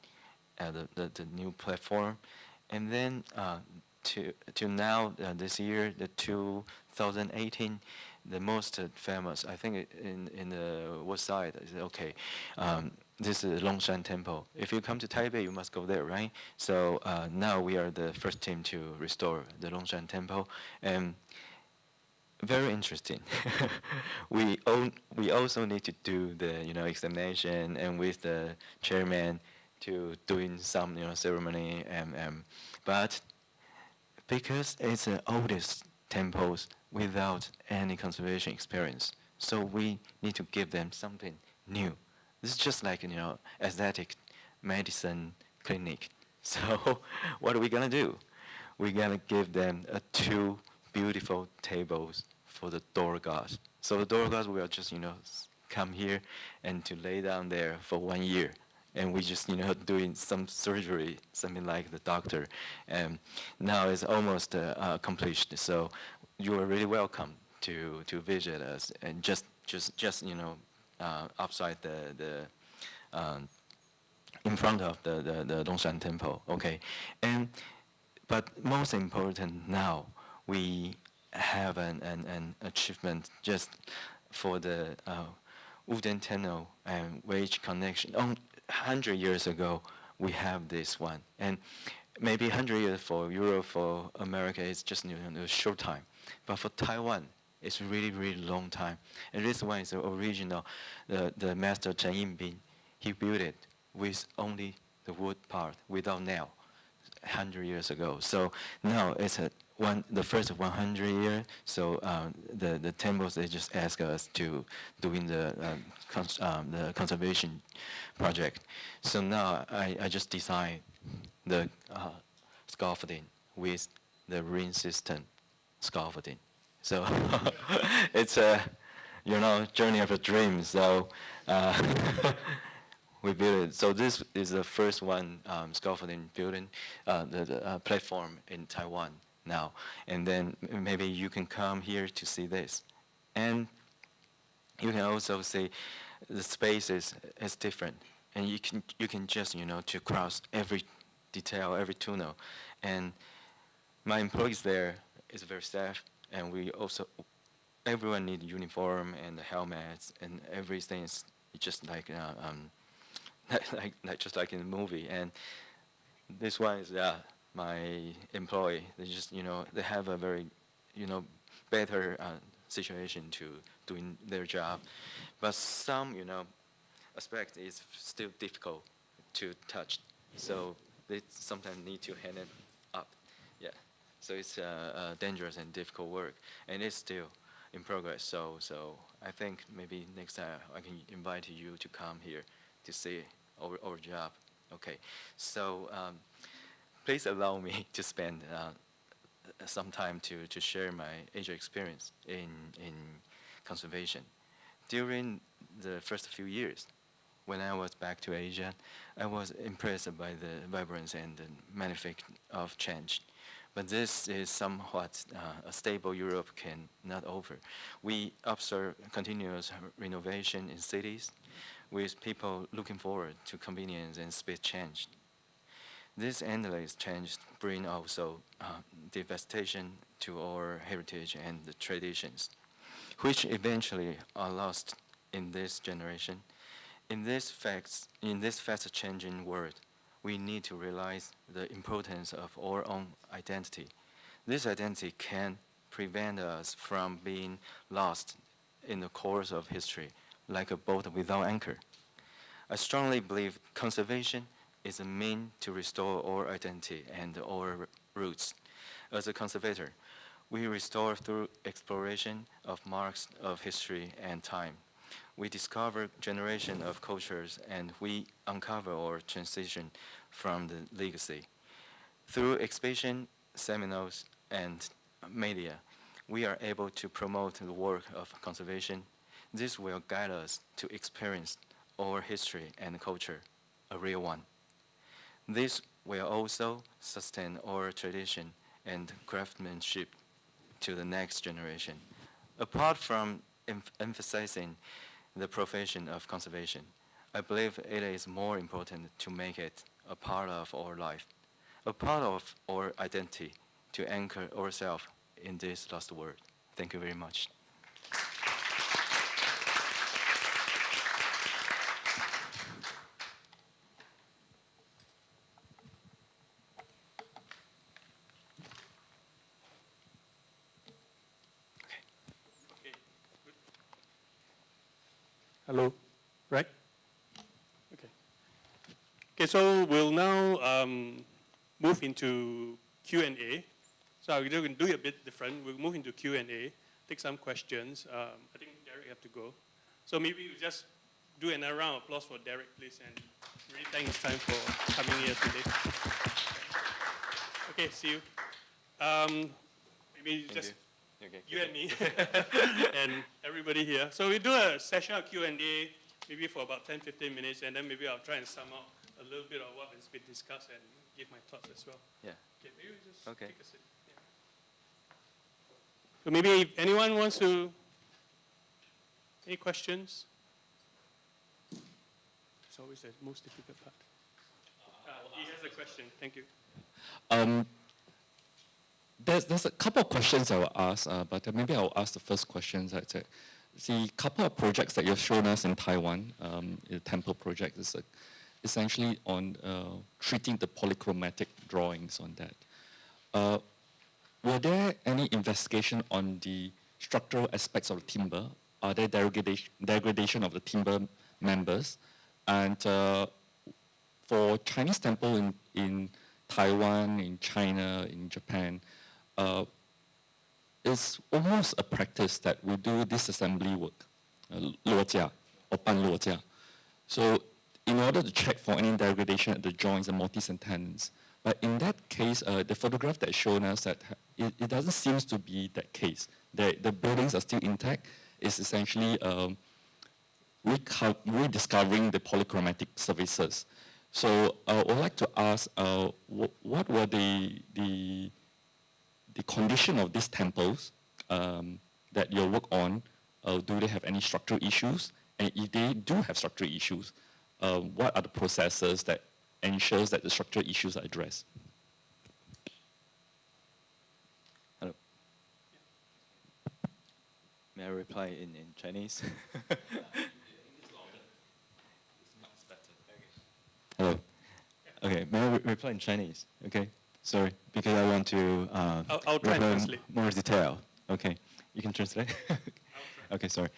at the new platform, and then to now this year, the 2018, the most famous, I think in the west side is okay. This is Longshan Temple. If you come to Taipei, you must go there, right? So now we are the first team to restore the Longshan Temple, and very interesting. we also need to do the examination, and with the chairman to doing some ceremony, but because it's the oldest temples without any conservation experience, so we need to give them something new. This is just like aesthetic medicine clinic. So what are we gonna do? We're gonna give them 2 beautiful tables for the door gods. So the door gods will just come here and to lay down there for 1 year, and we just doing some surgery, something like the doctor, and now it's almost accomplished. So you are really welcome to visit us, and just outside the in front of the Dongshan Temple, okay, but most important now we have an achievement just for the wooden tunnel and wedge connection. 100 years ago we have this one, and maybe 100 years for Europe, for America, it's just a short time, but for Taiwan it's really really long time. And this one is the original, the master Chen Yinbin, he built it with only the wood part without nail 100 years ago. So now it's the first 100 year. So the temples, they just ask us to doing the conservation project. So now I just designed the scaffolding with the ring system scaffolding. So it's a journey of a dream. So we built it. So this is the first one scaffolding building, the platform in Taiwan now. And then maybe you can come here to see this. And you can also see the space is different, and you can just to cross every detail, every tunnel, and my employees there is very safe, and we also everyone need uniform and helmets, and everything is just like like just like in the movie. And this one is my employee. They just they have a very better situation to doing their job, but some aspect is still difficult to touch, so they sometimes need to hand it up. Yeah, so it's dangerous and difficult work, and it's still in progress. So I think maybe next time I can invite you to come here to see our job. Okay, so please allow me to spend some time to share my Asia experience in conservation. During the first few years, when I was back to Asia, I was impressed by the vibrance and the magnificence of change. But this is somewhat a stable Europe cannot offer. We observe continuous renovation in cities, with people looking forward to convenience and speed change. This endless change bring also devastation to our heritage and the traditions, which eventually are lost in this generation. In this fast-changing world, we need to realize the importance of our own identity. This identity can prevent us from being lost in the course of history, like a boat without anchor. I strongly believe conservation is a means to restore our identity and our roots. As a conservator, we restore through exploration of marks of history and time. We discover generation of cultures, and we uncover our transition from the legacy. Through exhibition, seminars, and media, we are able to promote the work of conservation. This will guide us to experience our history and culture, a real one. This will also sustain our tradition and craftsmanship to the next generation. Apart from emphasizing the profession of conservation, I believe it is more important to make it a part of our life, a part of our identity, to anchor ourselves in this lost world. Thank you very much. Hello, right? Okay. Okay, so we'll now move into Q&A. So we're going to do it a bit different. We'll move into Q&A, take some questions. I think Derek have to go. So maybe we just do another round of applause for Derek, please, and really thank his time for coming here today. Okay, see you. Maybe just you and me and everybody here. So we do a session of Q&A maybe for about 10, 15 minutes, and then maybe I'll try and sum up a little bit of what has been discussed and give my thoughts as well. Yeah. Okay, maybe we just take a seat. Yeah. So maybe if anyone wants to, any questions? It's always the most difficult part. He has a question. Thank you. There's a couple of questions I will ask, but maybe I'll ask the first question. The couple of projects that you've shown us in Taiwan, the temple project, is essentially on treating the polychromatic drawings on that. Were there any investigation on the structural aspects of the timber? Are there degradation of the timber members? And for Chinese temple in Taiwan, in China, in Japan, it's almost a practice that we do disassembly work, 落架 or 半落架. So in order to check for any degradation at the joints and mortise and tenons. But in that case, the photograph that shown us that it doesn't seem to be that case. The buildings are still intact. It's essentially rediscovering the polychromatic surfaces. So I would like to ask, what were the condition of these temples that you work on? Do they have any structural issues? And if they do have structural issues, what are the processes that ensures that the structural issues are addressed? Hello. May I reply in Chinese? Hello. Okay, may I reply in Chinese? Okay, sorry, because I want to I'll try and reply translate. more detail. Okay, you can translate. Okay, sorry.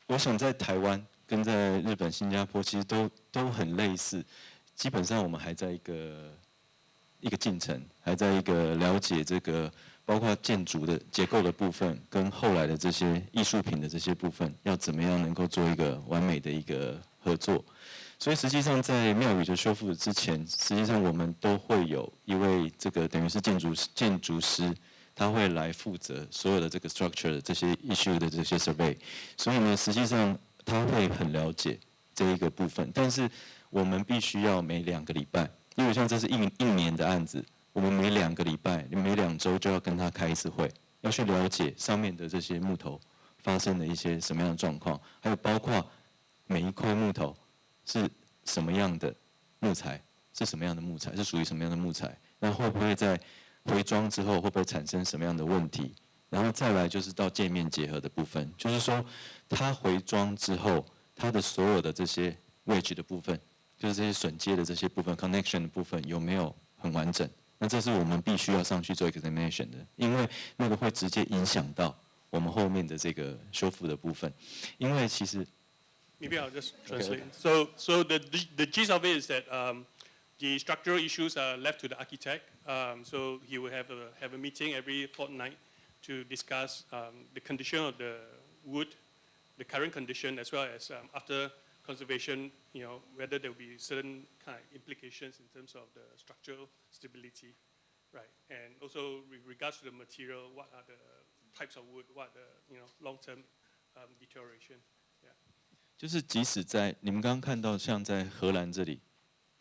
我想在台湾跟在日本、新加坡其实都很类似，基本上我们还在一个进程，还在一个了解这个包括建筑的结构的部分，跟后来的这些艺术品的这些部分，要怎么样能够做一个完美的一个合作。所以实际上在庙宇的修复之前，实际上我们都会有一位这个等于是建筑师，他会来负责所有的这个 structure 的这些 issue 的这些 survey。所以呢，实际上他会很了解这一个部分，但是我们必须要每2个礼拜，因为像这是一年的案子，我们每2个礼拜、每2周就要跟他开一次会，要去了解上面的这些木头发生的一些什么样的状况，还有包括每一块木头是什么样的木材，是什么样的木材，是属于什么样的木材，那会不会在回装之后会不会产生什么样的问题？然后再来就是到界面结合的部分，就是说它回装之后，它的所有的这些 wedge 的部分，就是这些榫接的这些部分 connection 的部分有没有很完整？那这是我们必须要上去做 examination 的，因为那个会直接影响到我们后面的这个修复的部分，因为其实 Maybe I'll just Okay. translate. So the gist of it is that the structural issues are left to the architect. So he will have a meeting every fortnight to discuss the condition of the wood, the current condition, as well as after conservation, whether there will be certain kind of implications in terms of the structural stability, right? And also with regards to the material, what are the types of wood, what are the long-term deterioration. 就是即使在你们刚刚看到，像在荷兰这里，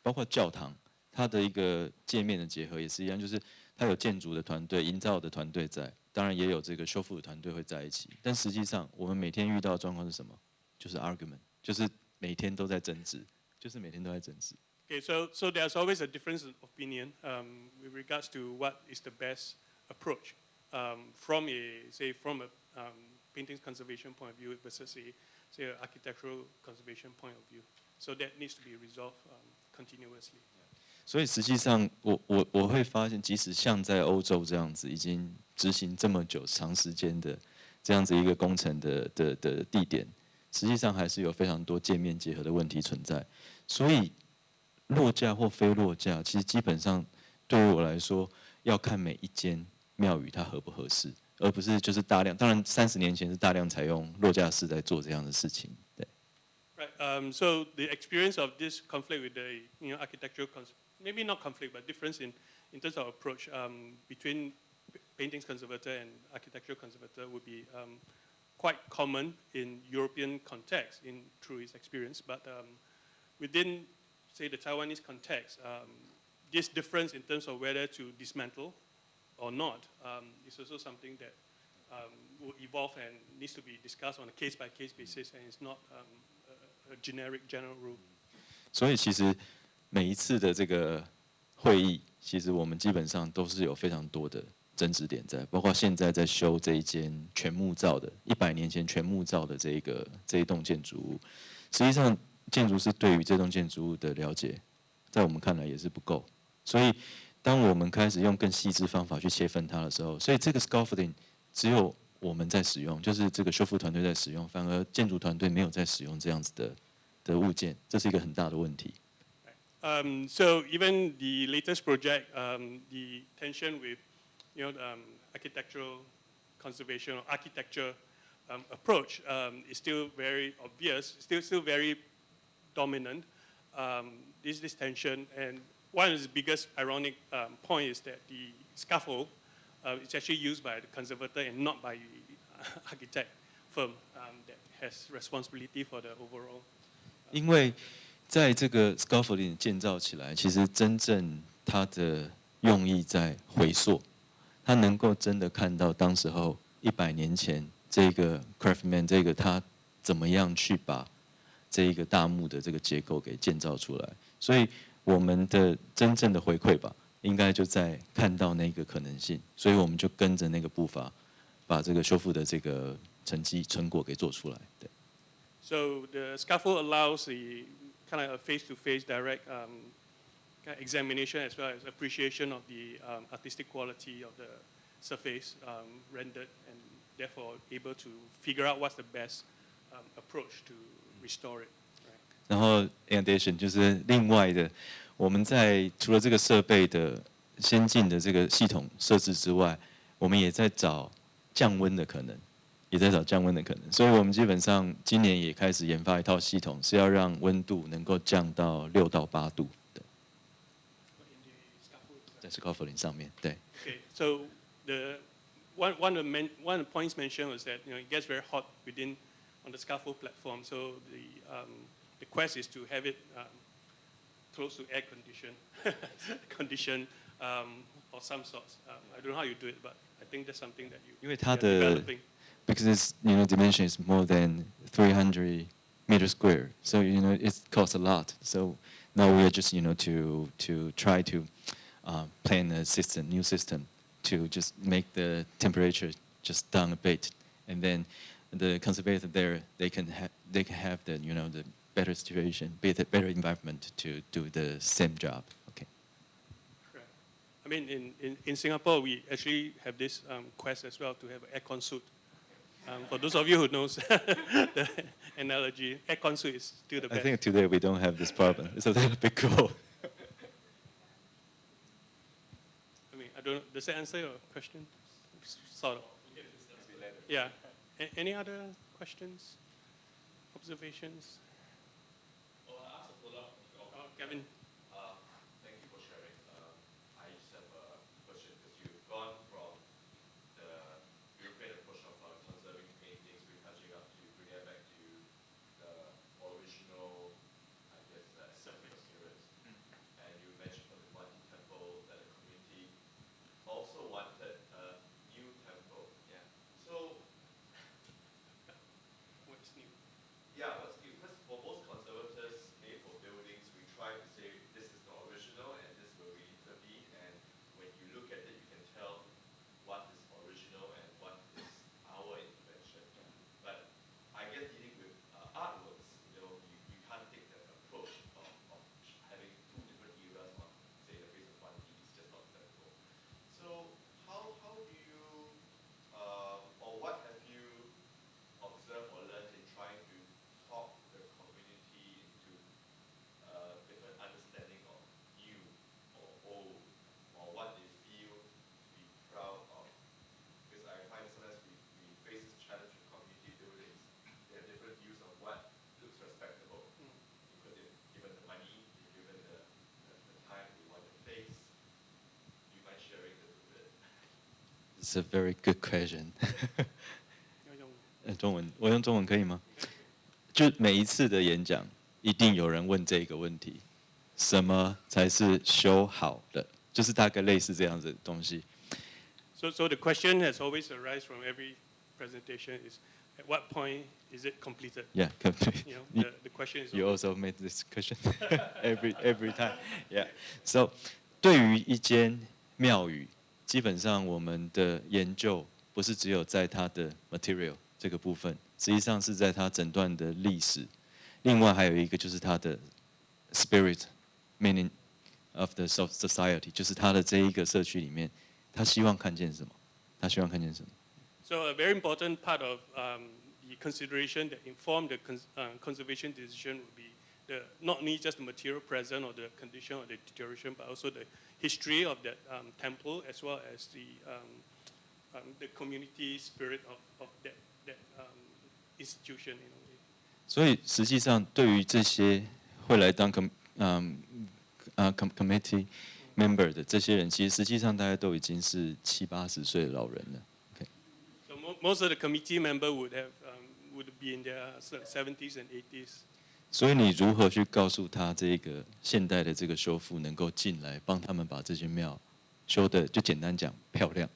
包括教堂，它的一个界面的结合也是一样，就是它有建筑的团队、营造的团队在，当然也有这个修复的团队会在一起。但实际上，我们每天遇到的状况是什么？就是 argument， 就是每天都在争执，就是每天都在争执。Okay, so there's always a difference of opinion with regards to what is the best approach from a painting conservation point of view versus say an architectural conservation point of view. So that needs to be resolved continuously. 所以实际上，我会发现，即使像在欧洲这样子，已经执行这么久、长时间的这样子一个工程的地点，实际上还是有非常多界面结合的问题存在。所以落架或非落架，其实基本上对于我来说，要看每一间庙宇它合不合适，而不是就是大量。当然，30年前是大量采用落架式在做这样的事情。对。Right. So the experience of this conflict with the architectural maybe not conflict, but difference in terms of approach between paintings conservator and architectural conservator would be quite common in European context through his experience. But within, say, the Taiwanese context, this difference in terms of whether to dismantle or not is also something that will evolve and needs to be discussed on a case-by-case basis, and it's not a generic general rule. 所以其实每一次的这个会议，其实我们基本上都是有非常多的争执点在，包括现在在修这一间全木造的100年前全木造的这一栋建筑物，实际上建筑师对于这栋建筑物的了解，在我们看来也是不够。所以当我们开始用更细致方法去切分它的时候，所以这个 scaffolding 只有我们在使用，就是这个修复团队在使用，反而建筑团队没有在使用这样子的物件，这是一个很大的问题。So even the latest project, the tension with architectural conservation or architecture approach is still very obvious, still very dominant. This tension, and one of the biggest ironic point is that the scaffold is actually used by the conservator and not by the architect firm that has responsibility for the overall. 因为在这个 scaffolding 建造起来，其实真正它的用意在回溯，它能够真的看到当时候100年前这个 craftsman 这个他怎么样去把这一个大墓的这个结构给建造出来。所以我们的真正的回馈吧，应该就在看到那个可能性，所以我们就跟着那个步伐，把这个修复的这个成果给做出来。对。So the scaffold allows the kind of a face-to-face direct kind of examination as well as appreciation of the artistic quality of the surface rendered, and therefore able to figure out what's the best approach to restore it. 然后 in addition 就是另外的，我们在除了这个设备的先进的这个系统设置之外，我们也在找降温的可能。所以我们基本上今年也开始研发一套系统，是要让温度能够降到6到8度的。在 scaffolding 上面，对。Okay, so the one of the points mentioned was that it gets very hot within on the scaffold platform. So the quest is to have it close to air condition or some sorts. I don't know how you do it, but I think that's something that you are developing. Because dimension is more than 300 meters square, so it costs a lot. So now we are just to try to plan a new system to just make the temperature just down a bit, and then the conservator there they can have the the better situation, better environment to do the same job. Okay. Right. I mean, in Singapore we actually have this quest as well to have an aircon suit. For those of you who knows the analogy, aircon suit is still the best. I think today we don't have this problem. It's a little bit cool. I mean, I don't know. Does that answer your question? Sort of. Yeah. Any other questions, observations? Kevin. Thank you for sharing. I just have a question because you've gone from the European approach of conserving paintings, retouching up to bring it back to the original, I guess, surface appearance. And you mentioned for the Guanti temple that the community also wanted a new temple. Yeah. So, What's new? yeah, what's new? Because for most conservators, made for buildings, we try to say this is the original and this will we intervene. And when you look at it, you can tell what is original and what is our intervention. But I guess dealing with artworks, you can't take that approach of having two different eras on, say, the face of one piece. It's just not acceptable. So how do you, or what have you observed or learned in trying to talk the community into different understanding of new or old, or what they feel to be proud of? Because I find sometimes we face this challenge with community buildings. They have different views of what looks respectable. Because they've given the money, they've given the time, they want the place. Do you mind sharing a little bit? It's a very good question. 用中文，我用中文可以吗？就每一次的演讲，一定有人问这个问题：什么才是修好的？就是大概类似这样子的东西。So the question has always arisen from every presentation is, at what point is it completed? Yeah, The question is. You also made this question every time. Yeah. So 对于一间庙宇，基本上我们的研究不是只有在它的 material 这个部分，实际上是在它整段的历史。另外还有一个就是它的 spirit meaning of the society， 就是它的这一个社区里面，他希望看见什么？他希望看见什么？ So a very important part of the consideration that inform the conservation decision would be not only just the material present or the condition or the deterioration, but also the history of that temple as well as the community spirit of that institution in a way. 所以实际上，对于这些会来当committee member 的这些人，其实实际上大家都已经是70、80岁的老人了。Okay. So most of the committee member would be in their 70s and 80s. 所以你如何去告诉他这个现代的这个修复能够进来，帮他们把这些庙修的，就简单讲漂亮。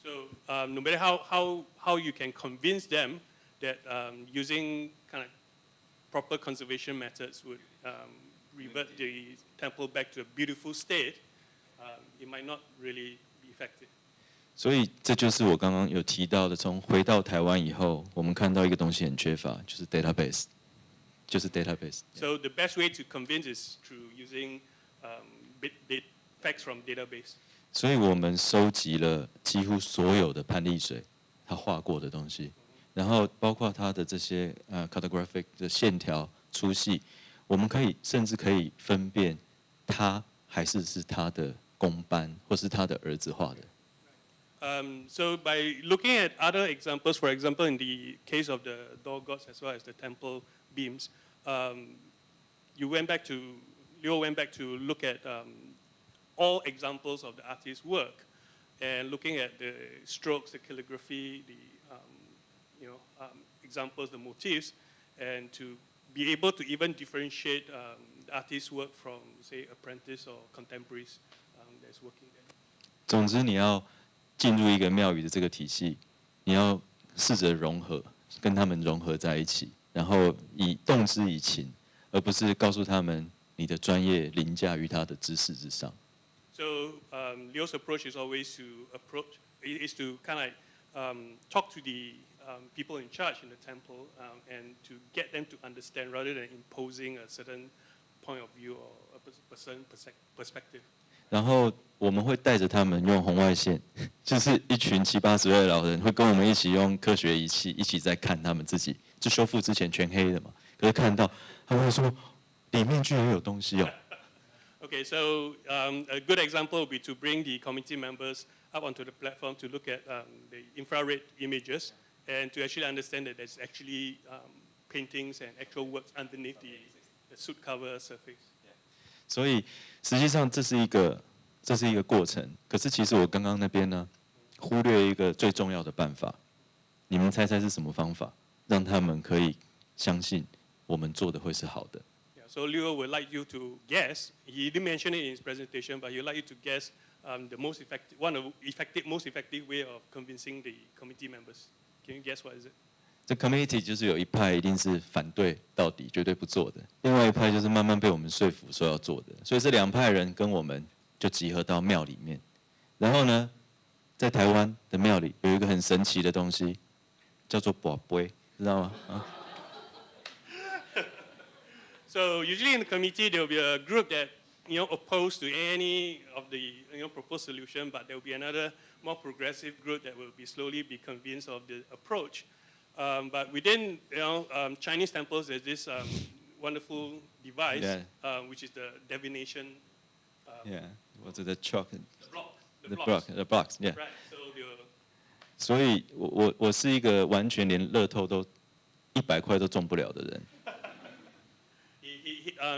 So no matter how you can convince them that using kind of proper conservation methods would revert the temple back to a beautiful state, it might not really be effective. 所以这就是我刚刚有提到的，从回到台湾以后，我们看到一个东西很缺乏，就是 database，就是 database。 So the best way to convince is through using facts from database. 所以我们收集了几乎所有的判例水，他画过的东西，然后包括他的这些cartographic 的线条粗细，我们甚至可以分辨他还是他的公班或是他的儿子画的。So by looking at other examples, for example, in the case of the door gods as well as the temple beams, Leo went back to look at all examples of the artist's work, and looking at the strokes, the calligraphy, the examples, the motifs, and to be able to even differentiate the artist's work from, say, apprentice or contemporaries that's working there. 总之，你要进入一个庙宇的这个体系，你要试着融合，跟他们融合在一起，然后动之以情，而不是告诉他们你的专业凌驾于他的知识之上。So Leo's approach is always to kind of talk to the people in charge in the temple and to get them to understand rather than imposing a certain point of view or a certain perspective. 然后我们会带着他们用红外线，就是一群70-80岁的老人会跟我们一起用科学仪器一起在看他们自己，就修复之前全黑的嘛，可是看到他们会说里面居然有东西哦。Okay, so a good example would be to bring the committee members up onto the platform to look at the infrared images and to actually understand that there's actually paintings and actual works underneath the suit cover surface. 所以实际上这是一个过程，可是其实我刚刚那边呢，忽略一个最重要的办法，你们猜猜是什么方法，让他们可以相信我们做的会是好的？ Yeah, so Leo would like you to guess. He didn't mention it in his presentation, but he'd like you to guess the most effective way of convincing the committee members. Can you guess what is it? 这 committee 就是有一派一定是反对到底，绝对不做的；另外一派就是慢慢被我们说服说要做的。所以这两派人跟我们就集合到庙里面。然后呢，在台湾的庙里有一个很神奇的东西，叫做筊杯，知道吗？啊 So usually in the committee there will be a group that opposed to any of the proposed solution, but there will be another more progressive group that will slowly be convinced of the approach. But within Chinese temples, there's this wonderful device, which is the divination. Yeah, what's the chalk? The blocks. Yeah. Right. So 所以我是一个完全连乐透都100块都中不了的人。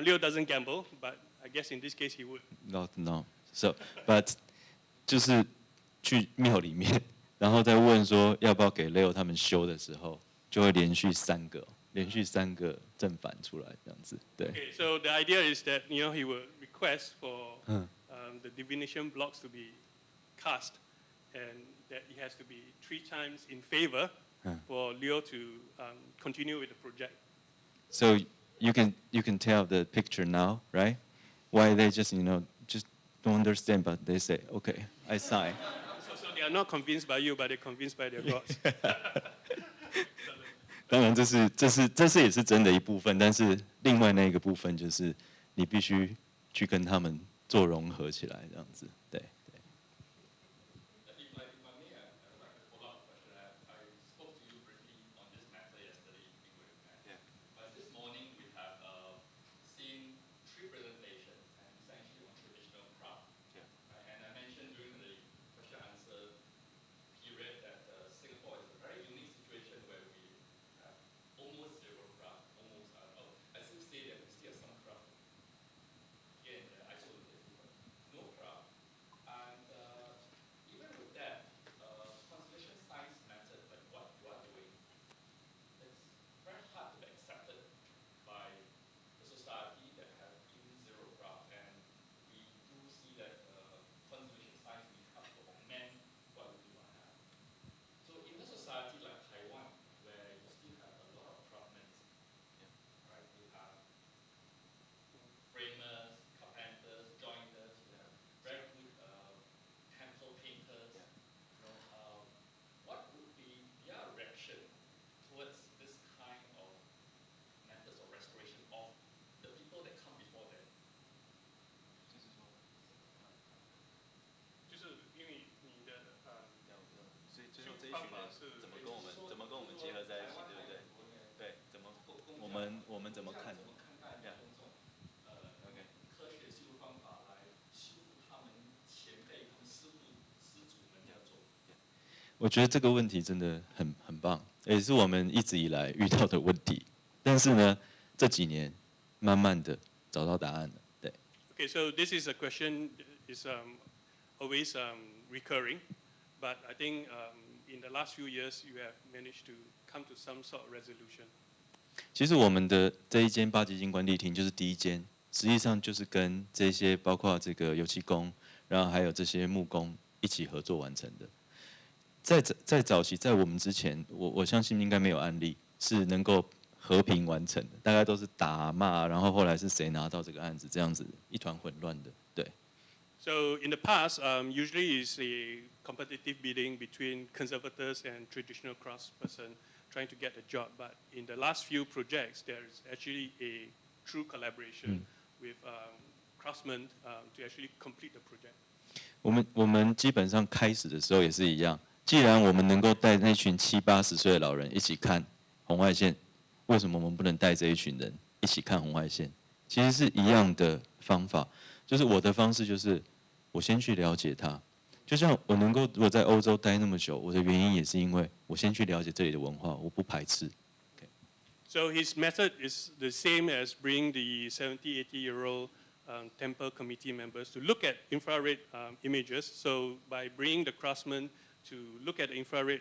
Leo doesn't gamble, but I guess in this case he would. No. So, but 就是去庙里面，然后再问说要不要给 Leo 他们修的时候，就会连续3个正反出来这样子。对。Okay, so the idea is that he would request for the divination blocks to be cast, and that it has to be 3 times in favor for Leo to continue with the project. So you can tell the picture now, right? Why they just just don't understand, but they say, okay, I sign. So they are not convinced by you, but they're convinced by their gods. 当然，这是也是真的一部分，但是另外那一个部分就是你必须去跟他们做融合起来，这样子，对。们怎么看？Yeah. OK. 科学的修复方法来修复他们前辈和师祖们要做。我觉得这个问题真的很棒，也是我们一直以来遇到的问题。但是呢，这几年慢慢的找到答案了。对。Okay, so this is a question is always recurring, but I think in the last few years you have managed to come to some sort of resolution. 其实我们的这一间八级金官力厅就是第一间，实际上就是跟这些包括这个油漆工，然后还有这些木工一起合作完成的。在早期，在我们之前，我相信应该没有案例是能够和平完成的，大概都是打骂，然后后来是谁拿到这个案子，这样子一团混乱的。对。So in the past, usually it's a competitive bidding between conservators and traditional craftsperson trying to get a job. But in the last few projects, there is actually a true collaboration with craftsmen to actually complete the project. 我们基本上开始的时候也是一样，既然我们能够带那群70、80岁的老人一起看红外线，为什么我们不能带这一群人一起看红外线？其实是一样的方法，就是我的方式就是我先去了解它。就像我能够如果在欧洲待那么久，我的原因也是因为我先去了解这里的文化，我不排斥。So his method is the same as bringing the 70, 80-year-old temple committee members to look at infrared images. So by bringing the craftsmen to look at the infrared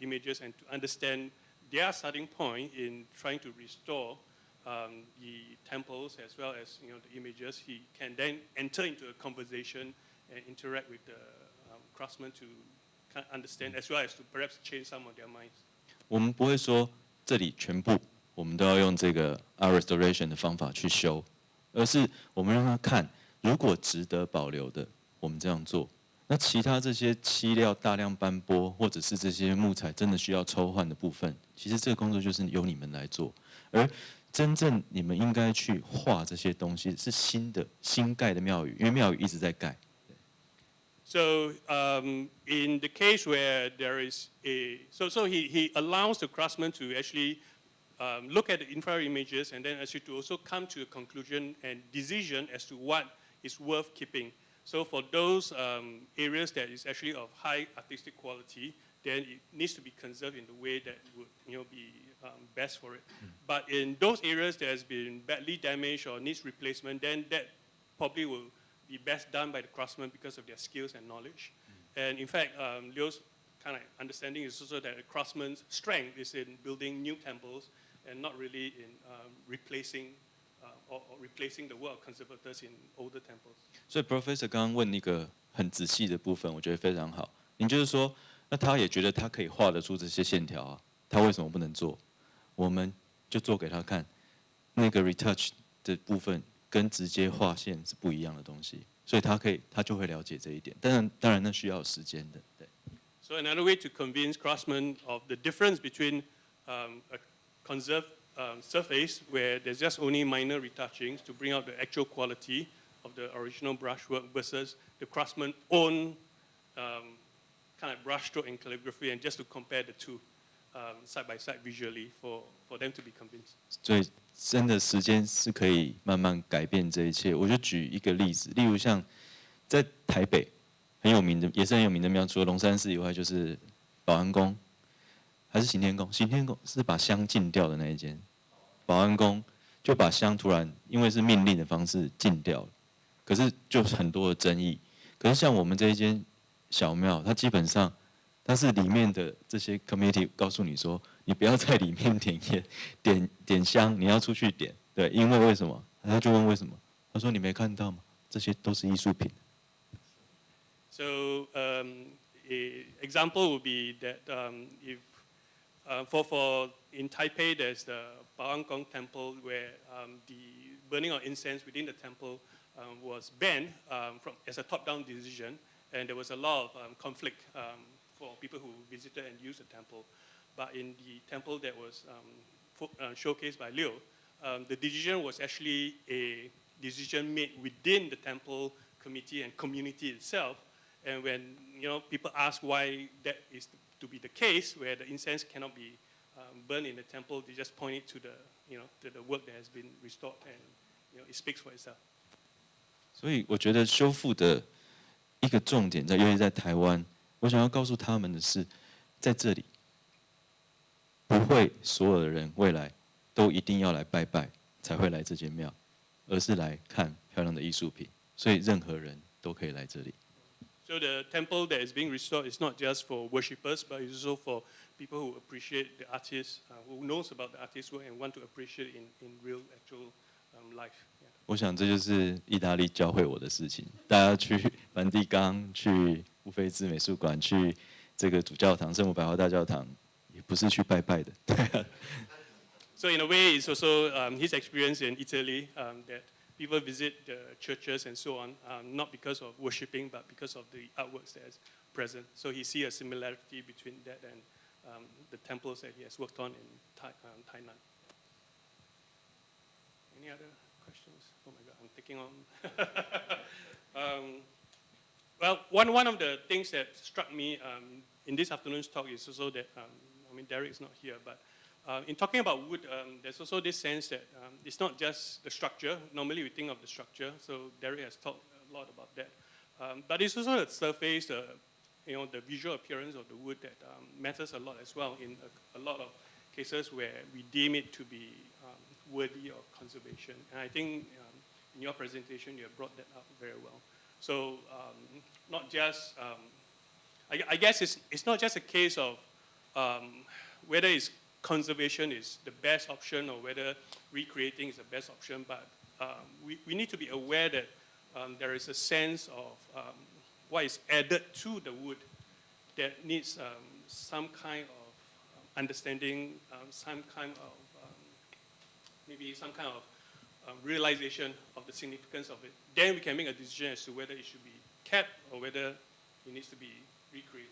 images and to understand their starting point in trying to restore the temples as well as the images, he can then enter into a conversation and interact with the craftsmen to understand as well as to perhaps change some of their minds. 我们不会说这里全部我们都要用这个 art restoration 的方法去修，而是我们让他看，如果值得保留的，我们这样做。那其他这些漆料大量斑驳，或者是这些木材真的需要抽换的部分，其实这个工作就是由你们来做。而真正你们应该去画这些东西，是新盖的庙宇，因为庙宇一直在盖。So in the case where there is so he allows the craftsman to actually look at the infrared images and then actually to also come to a conclusion and decision as to what is worth keeping. So for those areas that is actually of high artistic quality, then it needs to be conserved in the way that would be best for it. But in those areas that has been badly damaged or needs replacement, then that probably will be best done by the craftsmen because of their skills and knowledge. And in fact, Liu's kind of understanding is also that the craftsman's strength is in building new temples and not really in replacing or replacing the work of conservators in older temples. 所以 Professor 刚刚问那个很仔细的部分，我觉得非常好。您就是说，那他也觉得他可以画得出这些线条啊，他为什么不能做？我们就做给他看，那个 retouch 的部分跟直接画线是不一样的东西，所以他就会了解这一点。当然那需要有时间的，对。So another way to convince craftsmen of the difference between a conserved surface where there's just only minor retouchings to bring out the actual quality of the original brushwork versus the craftsman's own kind of brushstroke and calligraphy, and just to compare the two side by side visually for them to be convinced. 所以真的时间是可以慢慢改变这一切。我就举一个例子，例如像在台北很有名的，也是很有名的庙，除了龙山寺以外，就是保安宫，还是行天宫。行天宫是把香禁掉的那一间，保安宫就把香突然因为是命令的方式禁掉了，可是就很多的争议。可是像我们这一间小庙，它基本上它是里面的这些 committee 告诉你说，你不要在里面点香，你要出去点。对，因为什么？他就问为什么？他说你没看到吗？这些都是艺术品。So an example would be that if for in Taipei there's the Baoangong Temple where the burning of incense within the temple was banned as a top-down decision, and there was a lot of conflict for people who visited and used the temple. But in the temple that was showcased by Liu, the decision was actually a decision made within the temple committee and community itself. And when people ask why that is to be the case, where the incense cannot be burned in the temple, they just point it to the the work that has been restored, and it speaks for itself. 所以我觉得修复的一个重点在，尤其在台湾，我想要告诉他们的是，在这里不会所有的人未来都一定要来拜拜才会来这间庙，而是来看漂亮的艺术品，所以任何人都可以来这里。So the temple that is being restored is not just for worshippers, but it's also for people who appreciate the artist, who knows about the artist's work and want to appreciate in real, actual life. Yeah. 我想这就是意大利教会我的事情。大家去梵蒂冈、去乌菲兹美术馆、去这个主教堂、圣母百花大教堂，也不是去拜拜的。So in a way, it's also his experience in Italy that people visit the churches and so on, not because of worshipping, but because of the artworks that is present. So he sees a similarity between that and the temples that he has worked on in Thailand. Any other questions? Oh my God, I'm taking on. Well, one of the things that struck me in this afternoon's talk is also that, Derek is not here, but in talking about wood, there's also this sense that it's not just the structure. Normally we think of the structure, so Derek has talked a lot about that. But it's also the surface, the visual appearance of the wood that matters a lot as well in a lot of cases where we deem it to be worthy of conservation. And I think in your presentation you have brought that up very well. So not just, I guess it's not just a case of whether it's conservation is the best option or whether recreating is the best option, but we need to be aware that there is a sense of what is added to the wood that needs some kind of understanding, some kind of maybe some kind of realization of the significance of it. Then we can make a decision as to whether it should be kept or whether it needs to be recreated.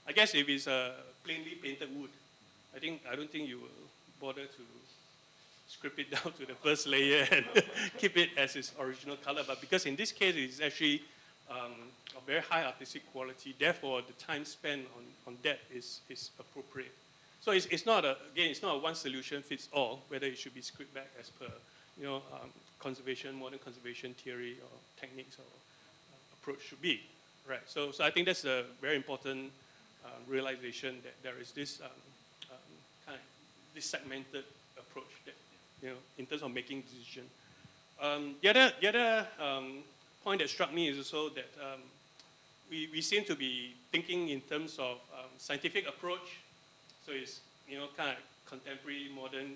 I guess if it's a plainly painted wood, I don't think you will bother to strip it down to the first layer and keep it as its original color. But because in this case, it's actually of very high artistic quality, therefore the time spent on that is appropriate. So it's not it's not a one solution fits all, whether it should be stripped back as per modern conservation theory or techniques or approach should be. Right. So I think that's a very important realization that there is this this segmented approach that, in terms of making decision. The other point that struck me is also that we seem to be thinking in terms of scientific approach. So it's kind of contemporary, modern,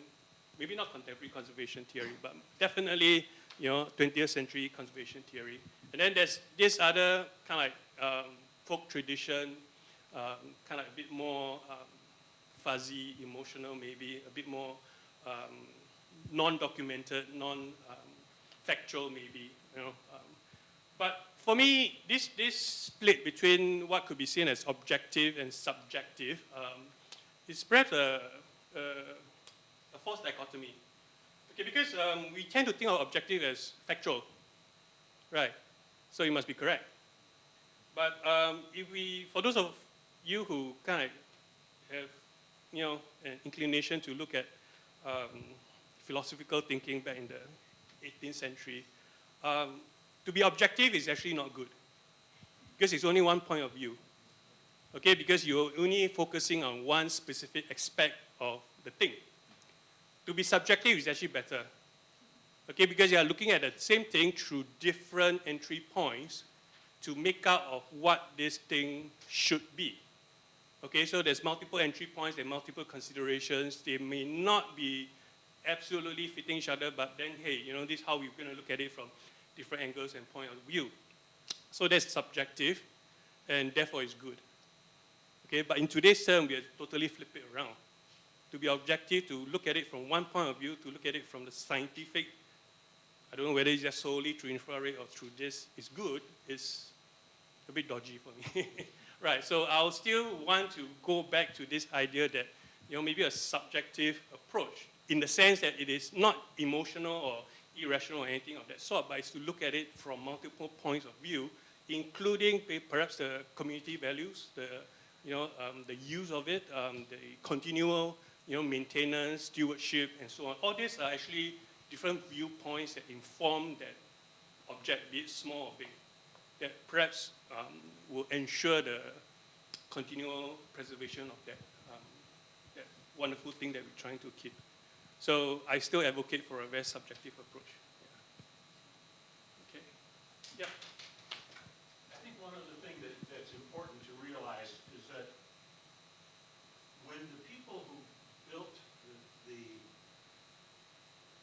maybe not contemporary conservation theory, but definitely 20th century conservation theory. And then there's this other kind of folk tradition, kind of a bit more fuzzy, emotional, maybe a bit more non-documented, non-factual, maybe. But for me, this split between what could be seen as objective and subjective is perhaps a false dichotomy. Okay, because we tend to think of objective as factual, right? So it must be correct. But for those of you who kind of have an inclination to look at philosophical thinking back in the 18th century, to be objective is actually not good because it's only one point of view. Okay, because you're only focusing on one specific aspect of the thing. To be subjective is actually better. Okay, because you are looking at the same thing through different entry points to make out of what this thing should be. Okay, so there's multiple entry points and multiple considerations. They may not be absolutely fitting each other, but then, hey, this is how we're going to look at it from different angles and point of view. So that's subjective, and therefore it's good. Okay, but in today's term, we have totally flipped it around. To be objective, to look at it from one point of view, to look at it from the scientific, I don't know whether it's just solely through infrared or through this, is good, is a bit dodgy for me. Right, so I'll still want to go back to this idea that, maybe a subjective approach in the sense that it is not emotional or irrational or anything of that sort, but it's to look at it from multiple points of view, including perhaps the community values, the use of it, the continual maintenance, stewardship, and so on. All these are actually different viewpoints that inform that object, be it small or big, that perhaps will ensure the continual preservation of that wonderful thing that we're trying to keep. So I still advocate for a very subjective approach. Yeah. Okay. Yeah. I think one other thing that's important to realize is that when the people who built the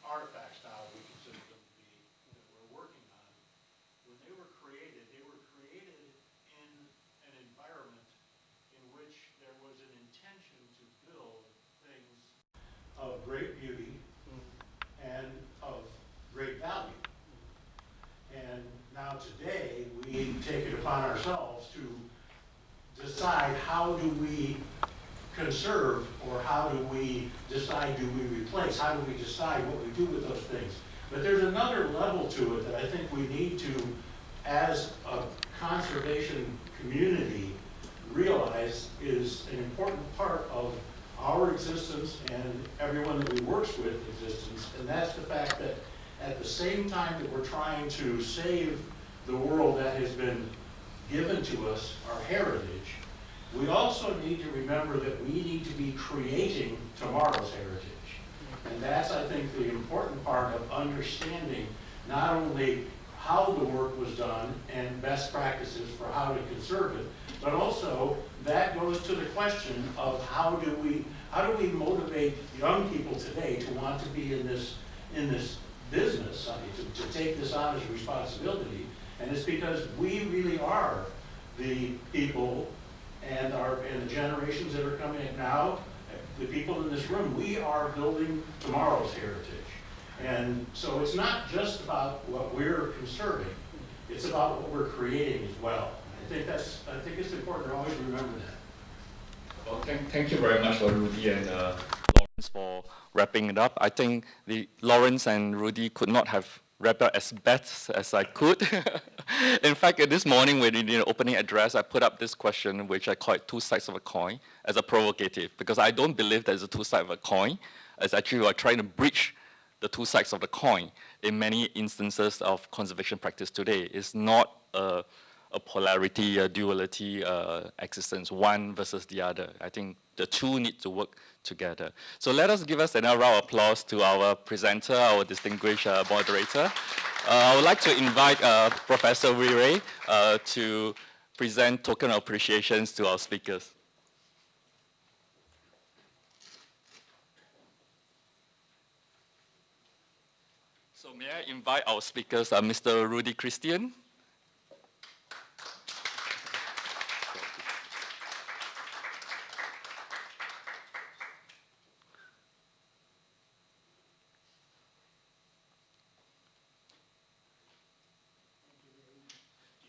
artifacts now we consider them to be, that we're working on, when they were created in an environment in which there was an intention to build things of great beauty and of great value. And now today, we take it upon ourselves to decide how do we conserve, or how do we decide, do we replace, how do we decide what we do with those things. But there's another level to it that I think we need to, as a conservation community, realize is an important part of our existence and everyone that we works with existence, and that's the fact that at the same time that we're trying to save the world that has been given to us, our heritage, we also need to remember that we need to be creating tomorrow's heritage. And that's, I think, the important part of understanding not only how the work was done and best practices for how to conserve it, but also that goes to the question of how do we motivate young people today to want to be in this business, to take this on as a responsibility. And it's because we really are the people and the generations that are coming in now, the people in this room, we are building tomorrow's heritage. And so it's not just about what we're conserving, it's about what we're creating as well. I think it's important to always remember that. Well, thank you very much, Rudy and Lawrence, for wrapping it up. I think Lawrence and Rudy could not have wrapped up as best as I could. In fact, this morning when in the opening address, I put up this question, which I call it two sides of a coin, as a provocative, because I don't believe there's a two sides of a coin. It's actually we're trying to bridge the two sides of the coin in many instances of conservation practice today. It's not a polarity, a duality existence, one versus the other. I think the two need to work together. So let us give us another round of applause to our presenter, our distinguished moderator. I would like to invite Professor Wee Ray to present token of appreciations to our speakers. So may I invite our speakers, Mr. Rudy Christian.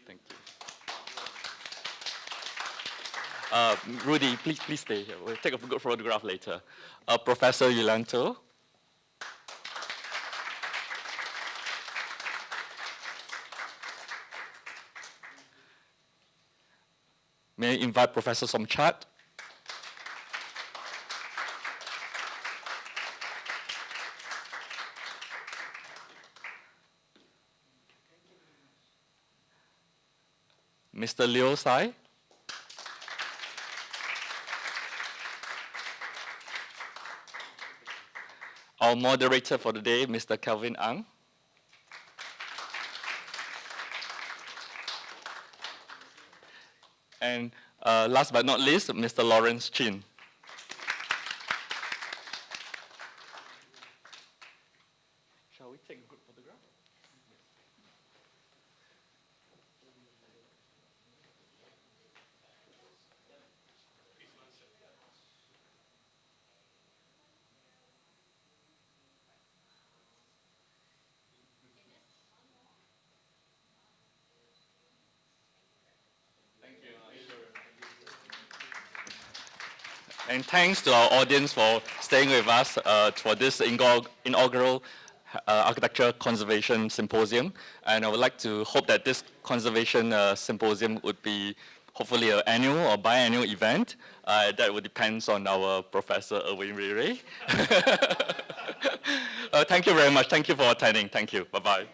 Thank you. Rudy, please stay here. We'll take a good photograph later. Professor Yulanto. May I invite Professor Somchat? Mr. Liu Tsai? Our moderator for the day, Mr. Kelvin Ang. And last but not least, Mr. Lawrence Chin. Shall we take a group photograph? And thanks to our audience for staying with us for this inaugural Architecture Conservation Symposium. And I would like to hope that this conservation symposium would be hopefully an annual or biannual event. That would depends on our Professor Erwin Rere. Thank you very much. Thank you for attending. Thank you. Bye-bye.